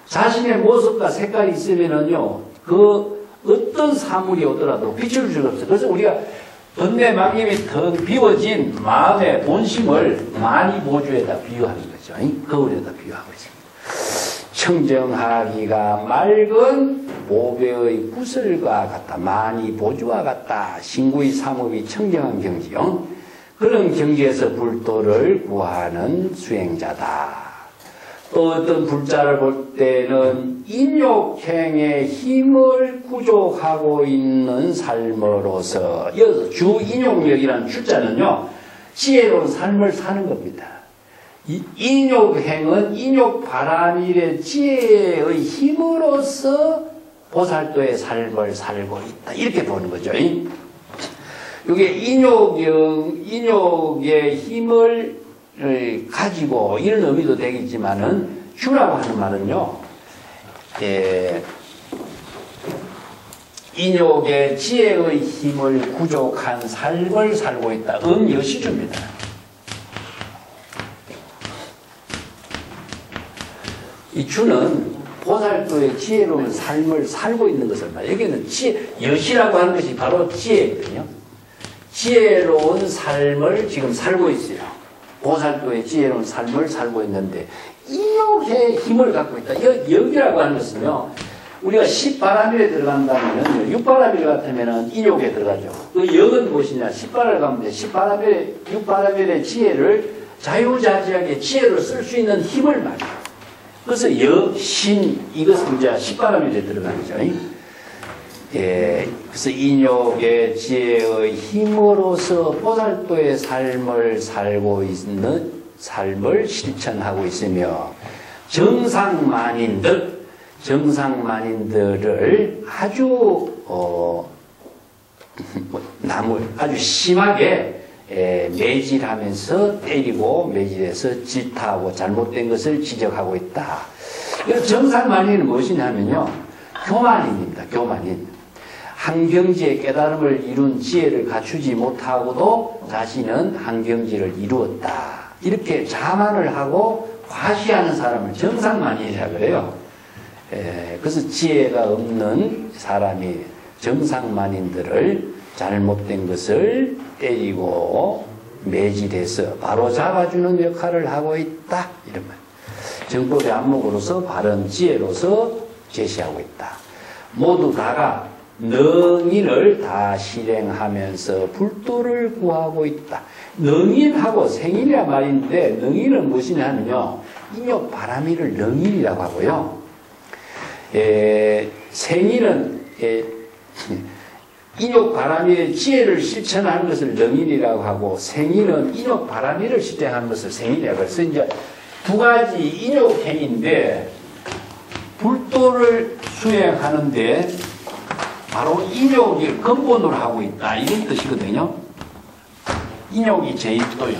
자신의 모습과 색깔이 있으면은요, 그 어떤 사물이 오더라도 비춰줄 수가 없어요. 그래서 우리가 번뇌망념이 더 비워진 마음의 본심을 많이 보주에다 비유하는 거죠. 거울에다 비유하고 있습니다. 청정하기가 맑은 보배의 구슬과 같다. 많이 보주와 같다. 신구의 삼업이 청정한 경지요. 그런 경지에서 불도를 구하는 수행자다. 또 어떤 불자를 볼 때는 인욕행의 힘을 구족하고 있는 삶으로서 이어서 주인욕력이라는 주자는요 지혜로운 삶을 사는 겁니다. 이 인욕행은 인욕바라밀의 지혜의 힘으로서 보살도의 삶을 살고 있다. 이렇게 보는 거죠. 이게 인욕의 힘을 가지고 이런 의미도 되겠지만은 주라고 하는 말은요, 인욕의 지혜의 힘을 구족한 삶을 살고 있다. 여시주입니다. 이 주는 보살도의 지혜로운 삶을 살고 있는 것을 말해요. 여기는 여시라고 하는 것이 바로 지혜거든요. 지혜로운 삶을 지금 살고 있어요. 보살도의 지혜로운 삶을 살고 있는데 인욕의 힘을 갖고 있다. 여기라고 하는 것은요, 우리가 10바라밀에 들어간다면 6바라밀 같으면 인욕에 들어가죠. 그 역은 무엇이냐? 10바라밀 가면 돼. 6바라밀의 지혜를 자유자재하게 지혜로 쓸 수 있는 힘을 말해요. 그래서 신 이것은 이제 10바라밀에 들어가죠. 그래서 인욕의 지혜의 힘으로서 보살도의 삶을 살고 있는 삶을 실천하고 있으며 정상만인들을 아주 아주 심하게 매질하면서 때리고 매질해서 질타하고 잘못된 것을 지적하고 있다. 그래서 정상만인은 무엇이냐면요, 교만인입니다. 교만인. 한경지의 깨달음을 이룬 지혜를 갖추지 못하고도 자신은 한경지를 이루었다. 이렇게 자만을 하고 과시하는 사람을 정상만인이라고 그래요. 그래서 지혜가 없는 사람이 정상만인들을 잘못된 것을 때리고 매질해서 바로 잡아주는 역할을 하고 있다. 이런 말. 정법의 안목으로서 바른 지혜로서 제시하고 있다. 모두 다가 능인을 다 실행하면서 불도를 구하고 있다. 능인하고 생인이란 말인데 능인은 무엇이냐 하면요, 인욕바라밀을 능인이라고 하고요, 생인은 인욕바라밀의 지혜를 실천하는 것을 능인이라고 하고, 생인은 인욕바라밀을 실행하는 것을 생인이라고 해요. 그래서 이제 두 가지 인욕행인데 불도를 수행하는데 바로 인욕이 근본으로 하고 있다. 이런 뜻이거든요. 인욕이 제1도요.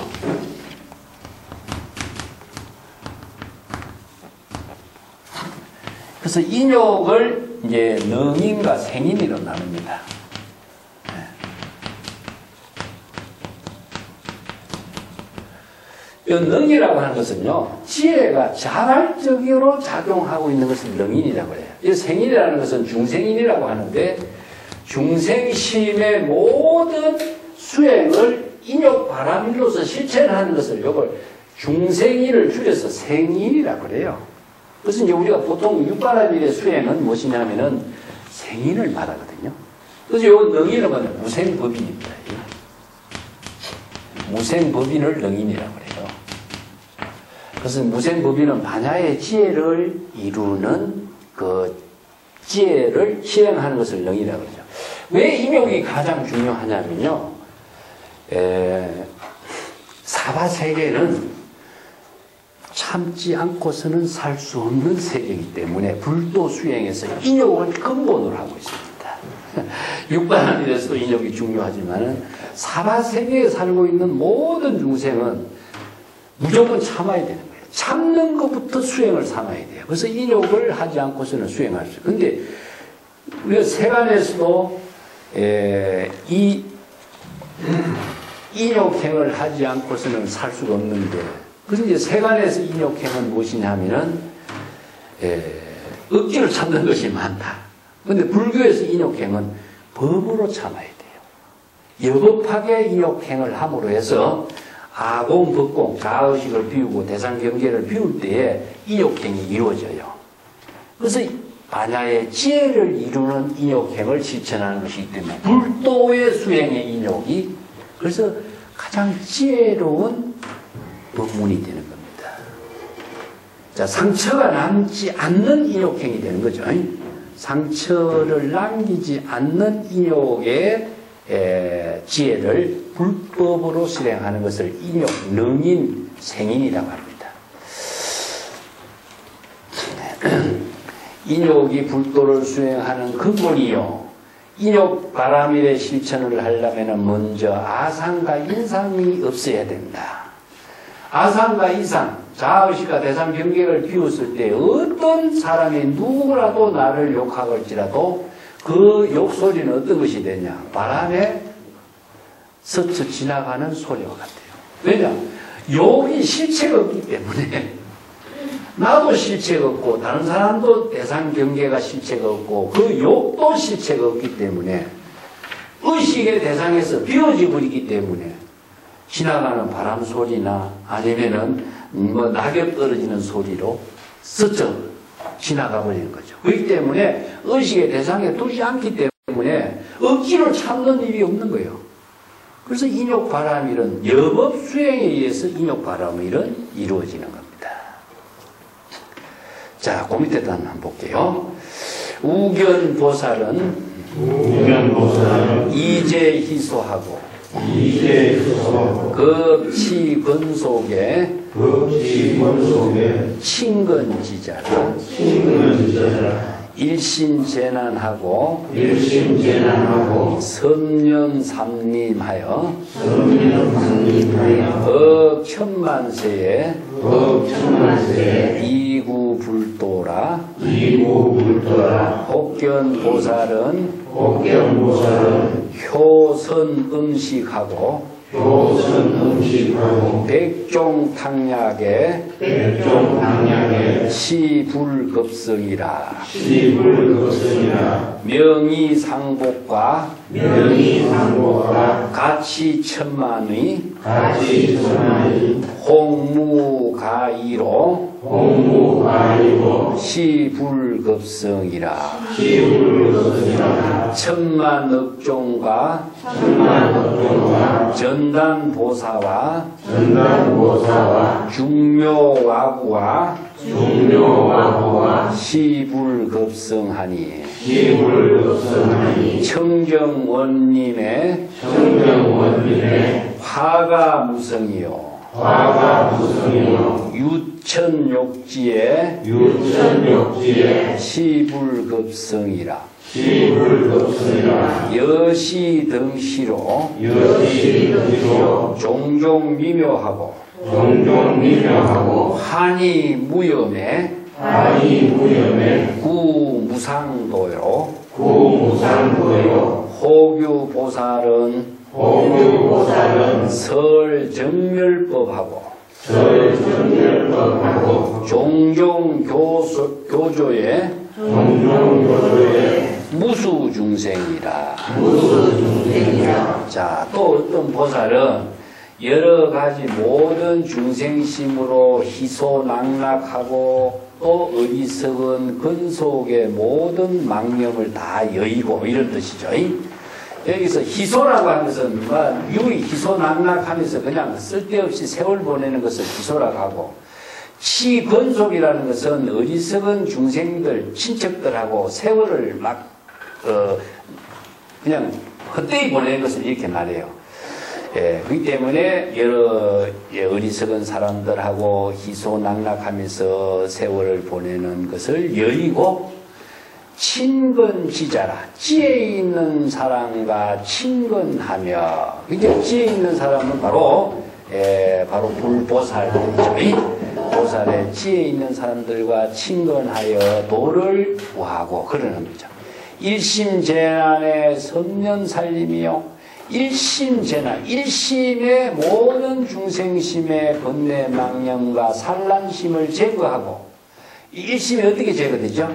그래서 인욕을 이제 능인과 생인으로 나눕니다. 이 능이라고 하는 것은요, 지혜가 자발적으로 작용하고 있는 것을 능인이라고 해요. 이 생인이라는 것은 중생인이라고 하는데, 중생심의 모든 수행을 인욕 바람일로서 실천하는 것을 이걸 중생인을 줄여서 생인이라고 그래요. 그래서 이제 우리가 보통 육바람일의 수행은 무엇이냐면은 생인을 말하거든요. 그래서 요 능인은 뭐냐? 무생법인입니다. 무생법인을 능인이라고 그래요. 그래서 무생법인은 반야의 지혜를 이루는 그 지혜를 실행하는 것을 능이라고 그러죠. 왜 인욕이 가장 중요하냐면요. 사바세계는 참지 않고서는 살 수 없는 세계이기 때문에 불도 수행에서 인욕을 근본으로 하고 있습니다. 육바람일에서도 인욕이 중요하지만 사바세계에 살고 있는 모든 중생은 무조건 참아야 되는 거예요. 참는 것부터 수행을 삼아야 돼요. 그래서 인욕을 하지 않고서는 수행할 수 있어요. 근데 우리가 세간에서도 이 인욕행을 하지 않고서는 살 수가 없는데, 그래서 이제 세간에서 인욕행은 무엇이냐면은 억지로 참는 것이 많다. 근데 불교에서 인욕행은 법으로 참아야 돼요. 여법하게 인욕행을 함으로 해서 아공, 법공, 자의식을 비우고 대상경계를 비울 때에 인욕행이 이루어져요. 그래서 반야의 지혜를 이루는 인욕행을 실천하는 것이기 때문에 불도의 수행의 인욕이 그래서 가장 지혜로운 법문이 되는 겁니다. 자, 상처가 남지 않는 인욕행이 되는 거죠. 상처를 남기지 않는 인욕의 지혜를 불법으로 실행하는 것을 인욕, 능인, 생인이라고 합니다. 인욕이 불도를 수행하는 근본이요. 인욕 바람일의 실천을 하려면 먼저 아상과 인상이 없어야 된다. 아상과 이상, 자의식과 대상 경계를 비웠을 때 어떤 사람이 누구라도 나를 욕하걸지라도 그 욕소리는 어떤 것이 되냐? 바람에 스쳐 지나가는 소리와 같아요. 왜냐? 욕이 실체가 없기 때문에 나도 실체가 없고 다른 사람도 대상 경계가 실체가 없고 그 욕도 실체가 없기 때문에 의식의 대상에서 비워져 버리기 때문에 지나가는 바람 소리나 아니면은 뭐 낙엽 떨어지는 소리로 스쳐 지나가 버리는 거죠. 그렇기 때문에 의식의 대상에 두지 않기 때문에 억지로 참는 일이 없는 거예요. 그래서 인욕 바람일은 여법 수행에 의해서 인욕 바람일은 이루어지는 겁니다. 자, 그 밑에도 한번 볼게요. 우견보살은 이제희소하고 급치근속에 친근지자라 일심재난하고 섬념삼림하여 억천만세에 이구불도라 혹견보살은 효선음식하고 백종탕약에 시불급성이라 명의상복과 가치천만의 홍무가이로 시불급성이라 천만억종과 전단보사와 중묘와구와 시불급성하니 청정원님의 화가무성이요 유천욕지에 시불급성이라 여시등시로 종종 미묘하고 한이 무염에 구무상도요 호규보살은 설정멸법하고 절 정결법하고 종종 교조에 종종 교조에 무수 중생이라. 무수 중생이라. 자, 또 어떤 보살은 여러 가지 모든 중생심으로 희소낙락하고 또 어리석은 근속의 모든 망념을 다 여의고 이런 뜻이죠. 여기서 희소라고 하는 것은 유의 희소낙락하면서 그냥 쓸데없이 세월 보내는 것을 희소라고 하고, 치근속이라는 것은 어리석은 중생들, 친척들하고 세월을 막 그냥 헛되이 보내는 것을 이렇게 말해요. 그렇기 때문에 여러 어리석은 사람들하고 희소낙락하면서 세월을 보내는 것을 여의고, 친근지자라, 지혜 있는 사람과 친근하며, 이제 지혜 있는 사람은 바로 불보살이죠. 보살의 지혜 있는 사람들과 친근하여 도를 구하고 그러는 거죠. 일심재난의 선년살림이요, 일심재난, 일심의 모든 중생심의 번뇌 망념과 산란심을 제거하고, 일심이 어떻게 제거되죠?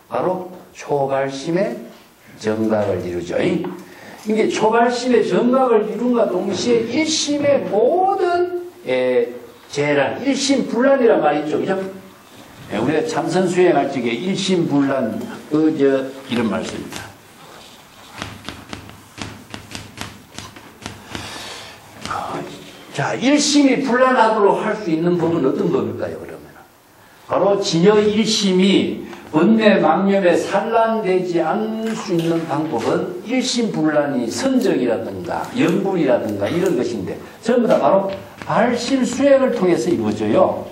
바로 초발심의 정각을 이루죠. 이게 초발심의 정각을 이룬과 동시에 일심의 모든 재난, 일심불란이란 말이 있죠. 그죠? 우리가 참선 수행할 적에 일심불란, 이런 말씀입니다. 자, 일심이 불란하도록 할 수 있는 법은 어떤 법일까요, 그러면? 바로 진여 일심이 번뇌 망념에 산란되지 않을 수 있는 방법은 일심불란이 선정이라든가 연불이라든가 이런 것인데, 전부 다 바로 발심 수행을 통해서 이루어져요.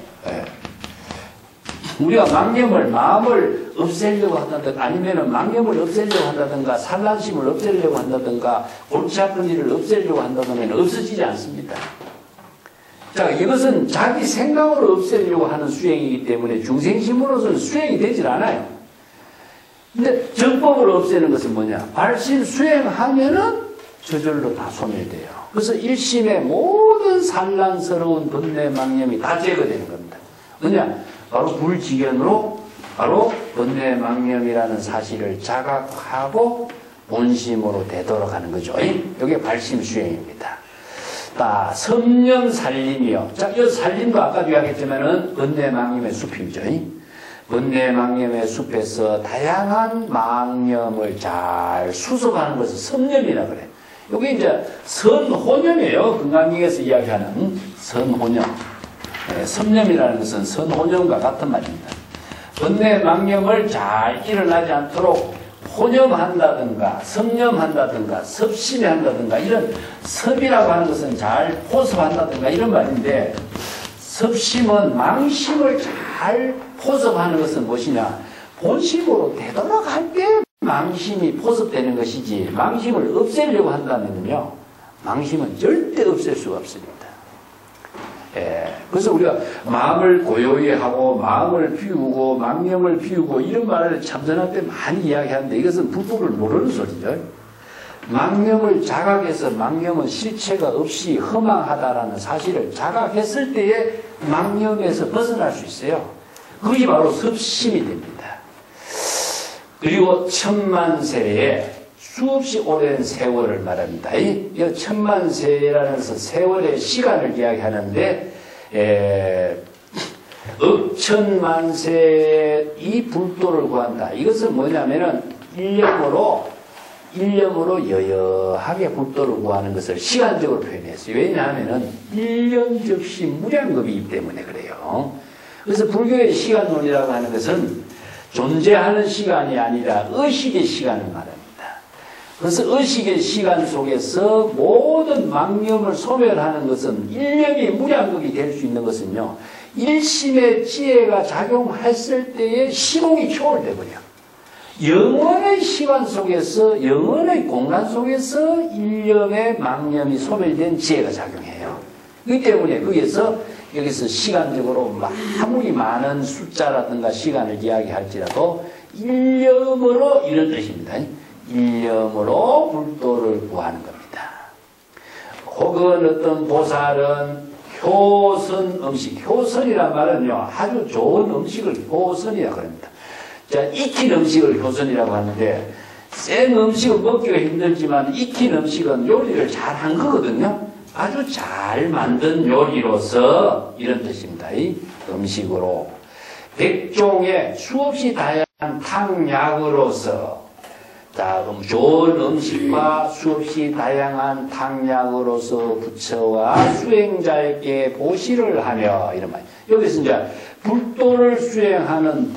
우리가 마음을 없애려고 한다든가, 아니면 망념을 없애려고 한다든가, 산란심을 없애려고 한다든가, 골치 아픈 일을 없애려고 한다든가 없어지지 않습니다. 자, 이것은 자기 생각으로 없애려고 하는 수행이기 때문에 중생심으로서는 수행이 되질 않아요. 근데 정법으로 없애는 것은 뭐냐? 발심 수행하면은 저절로 다 소멸돼요. 그래서 일심의 모든 산란스러운 번뇌 망념이 다 제거되는 겁니다. 뭐냐? 바로 불지견으로 바로 번뇌 망념이라는 사실을 자각하고 본심으로 되돌아가는 거죠. 이게 발심 수행입니다. 섬념 살림이요. 자, 이 살림도 아까도 이야기했지만은 번뇌 망념의 숲이죠. 번뇌 망념의 숲에서 다양한 망념을 잘 수습하는 것을 섬념이라 그래. 이게 이제 선호념이에요. 금강경에서 이야기하는 선호념. 섬념이라는 것은 선호념과 같은 말입니다. 번뇌 망념을 잘 일어나지 않도록 혼념한다든가 섬념한다든가 섭심한다든가, 이런 섭이라고 하는 것은 잘 포섭한다든가 이런 말인데, 섭심은 망심을 잘 포섭하는 것은 무엇이냐? 본심으로 되돌아갈 때 망심이 포섭되는 것이지, 망심을 없애려고 한다면요, 망심은 절대 없앨 수가 없습니다. 그래서 우리가 마음을 고요히 하고 마음을 비우고 망념을 비우고 이런 말을 참선할 때 많이 이야기하는데, 이것은 불법을 모르는 소리죠. 망념을 자각해서, 망념은 실체가 없이 허망하다라는 사실을 자각했을 때에 망념에서 벗어날 수 있어요. 그게 바로 섭심이 됩니다. 그리고 천만세에 수없이 오랜 세월을 말합니다. 이 천만세라는 세월의 시간을 이야기하는데, 억천만세 이 불도를 구한다. 이것은 뭐냐면은 일념으로 여여하게 불도를 구하는 것을 시간적으로 표현했어요. 왜냐하면은 일념적시 무량겁이기 때문에 그래요. 그래서 불교의 시간론이라고 하는 것은 존재하는 시간이 아니라 의식의 시간을 말합니다. 그래서 의식의 시간 속에서 모든 망념을 소멸하는 것은, 일념이 무량겁이 될 수 있는 것은요, 일심의 지혜가 작용했을 때에 시공이 초월되거든요. 영원의 시간 속에서, 영원의 공간 속에서 일념의 망념이 소멸된 지혜가 작용해요. 그렇기 때문에 여기서 시간적으로 아무리 많은 숫자라든가 시간을 이야기할지라도 일념으로, 이런 뜻입니다. 일념으로 불도를 구하는 겁니다. 혹은 어떤 보살은 효선 음식, 효선이란 말은요, 아주 좋은 음식을 효선이라고 합니다. 자, 익힌 음식을 효선이라고 하는데, 센 음식은 먹기가 힘들지만, 익힌 음식은 요리를 잘한 거거든요. 아주 잘 만든 요리로서 이런 뜻입니다. 이 음식으로. 백종의 수없이 다양한 탕약으로서, 자, 좋은 음식과 수없이 다양한 탕약으로서 부처와 수행자에게 보시를 하며, 이런 말. 여기서 이제 불도를 수행하는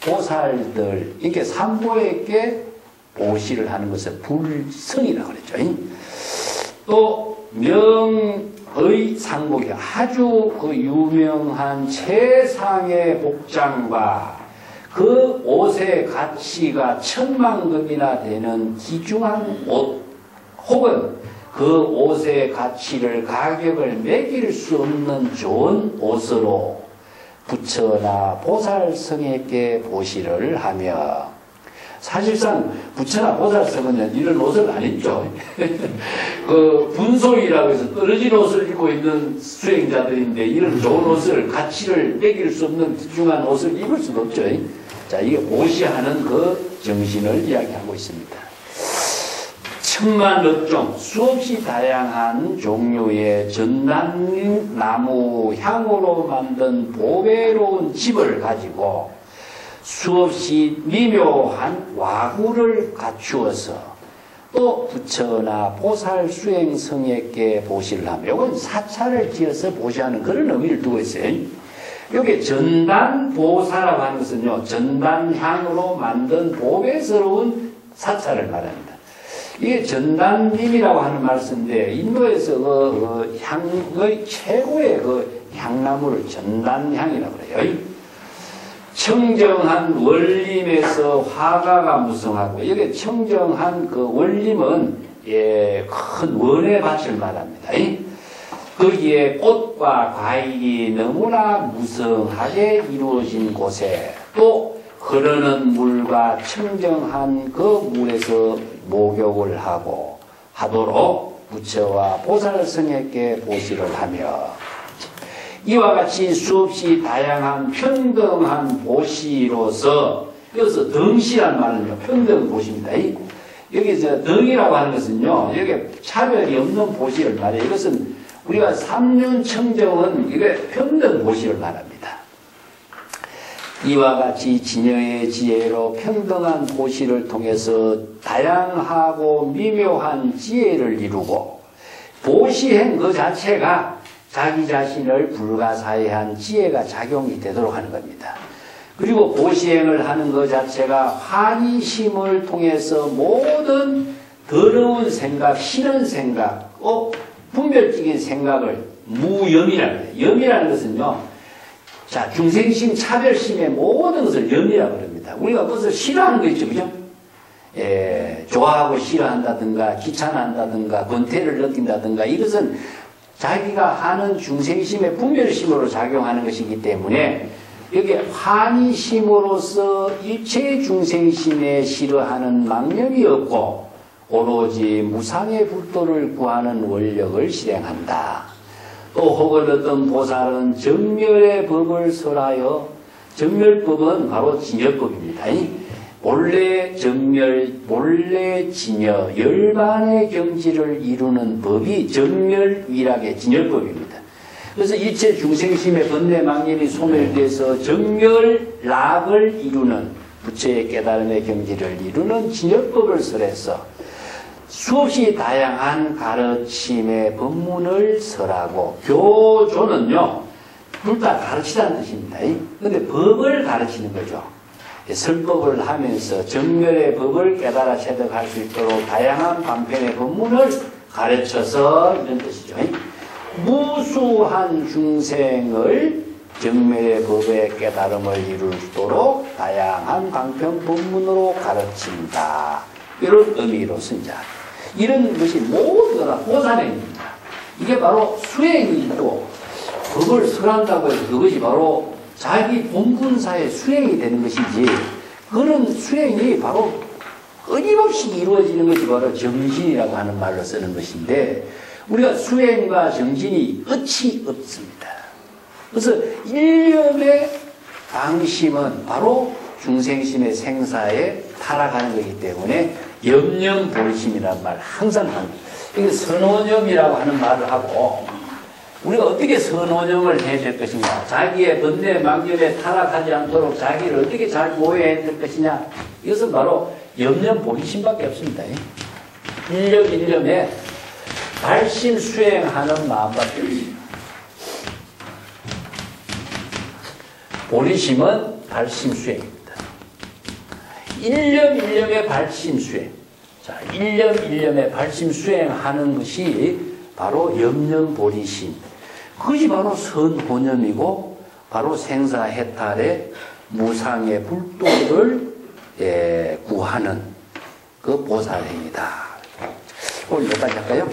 불보살들, 이렇게 삼보에게 보시를 하는 것을 불성이라고 그랬죠. 또, 명의 상복이 아주 그 유명한 최상의 복장과 그 옷의 가치가 10,000금이나 되는 귀중한 옷, 혹은 그 옷의 가치를, 가격을 매길 수 없는 좋은 옷으로 부처나 보살성에게 보시를 하며, 사실상 부처나 보살성은 이런 옷을 안 입죠. 그 분소이라고 해서 떨어진 옷을 입고 있는 수행자들인데, 이런 좋은 옷을, 가치를 매길 수 없는 귀중한 옷을 입을 수도 없죠. 자, 이게 보시하는 그 정신을 이야기하고 있습니다. 천만 업종, 수없이 다양한 종류의 전단나무 향으로 만든 보배로운 집을 가지고 수없이 미묘한 와구를 갖추어서 또 부처나 보살 수행성에게 보시를 하며, 이건 사찰을 지어서 보시하는 그런 의미를 두고 있어요. 여기 전단보사라고 하는 것은요, 전단향으로 만든 보배스러운 사찰을 말합니다. 이게 전단님이라고 하는 말씀인데, 인도에서 그 향의 최고의 그 향나무를 전단향이라고 그래요. 청정한 원림에서 화가가 무성하고, 여기 청정한 그 원림은 큰 원의 밭을 말합니다. 거기에 꽃과 과일이 너무나 무성하게 이루어진 곳에 또 흐르는 물과 청정한 그 물에서 목욕을 하도록 부처와 보살성에게 보시를 하며, 이와 같이 수없이 다양한 평등한 보시로서, 여기서 덩시란 말은요, 평등 보시입니다. 여기서 덩이라고 하는 것은요, 여기 차별이 없는 보시를 말해요. 이것은 우리가 삼륜청정은 이게 평등 보시를 말합니다. 이와 같이 진여의 지혜로 평등한 보시를 통해서 다양하고 미묘한 지혜를 이루고, 보시행 그 자체가 자기 자신을 불가사의한 지혜가 작용이 되도록 하는 겁니다. 그리고 보시행을 하는 것 자체가 환희심을 통해서 모든 더러운 생각, 싫은 생각, 분별적인 생각을 무염이라고 해요. 염이라는 것은요, 자, 중생심, 차별심의 모든 것을 염이라고 합니다. 우리가 그것을 싫어하는 거 있죠, 그죠? 좋아하고 싫어한다든가, 귀찮아한다든가, 권태를 느낀다든가, 이것은 자기가 하는 중생심의 분별심으로 작용하는 것이기 때문에, 여기 환희심으로서 일체 중생심에 싫어하는 망념이 없고, 오로지 무상의 불도를 구하는 원력을 실행한다. 또 혹은 어떤 보살은 정멸의 법을 설하여, 정멸법은 바로 진여법입니다. 본래 정멸, 본래 진여, 열반의 경지를 이루는 법이 정멸위락의 진여법입니다. 그래서 일체 중생심의 번뇌 망념이 소멸돼서 정멸락을 이루는, 부처의 깨달음의 경지를 이루는 진여법을 설해서 수없이 다양한 가르침의 법문을 설하고, 교조는요, 둘 다 가르치다는 뜻입니다. 근데 법을 가르치는 거죠. 설법을 하면서 정멸의 법을 깨달아 체득할 수 있도록 다양한 방편의 법문을 가르쳐서, 이런 뜻이죠. 무수한 중생을 정멸의 법의 깨달음을 이루도록 다양한 방편 법문으로 가르친다. 이런 의미로서 이제 이런 것이 모두 다 보살행입니다. 이게 바로 수행이고, 법을 설한다고 해서 그것이 바로 자기 본분사의 수행이 되는 것이지, 그런 수행이 바로 끊임없이 이루어지는 것이 바로 정신이라고 하는 말로 쓰는 것인데, 우리가 수행과 정진이 끝이 없습니다. 그래서 일념의 방심은 바로 중생심의 생사에 타락하는 거기 때문에 염념보리심이라는 말 항상 합니다. 이게 선오념이라고 하는 말을 하고 우리가 어떻게 선오념을 해야 될 것인가, 자기의 번뇌 망념에 타락하지 않도록 자기를 어떻게 잘 보호해야 될 것이냐, 이것은 바로 염념보리심밖에 없습니다. 일념 일념에 발심 수행하는 마음밖에 없습니다. 보리심은 발심 수행입니다. 일념 일념의 발심 수행. 자, 일념 일념의 발심 수행하는 것이 바로 염념보리심. 그것이 바로 선호념이고 바로 생사해탈의 무상의 불도를 구하는 그 보살행위다. 오늘 여기까지 할까요?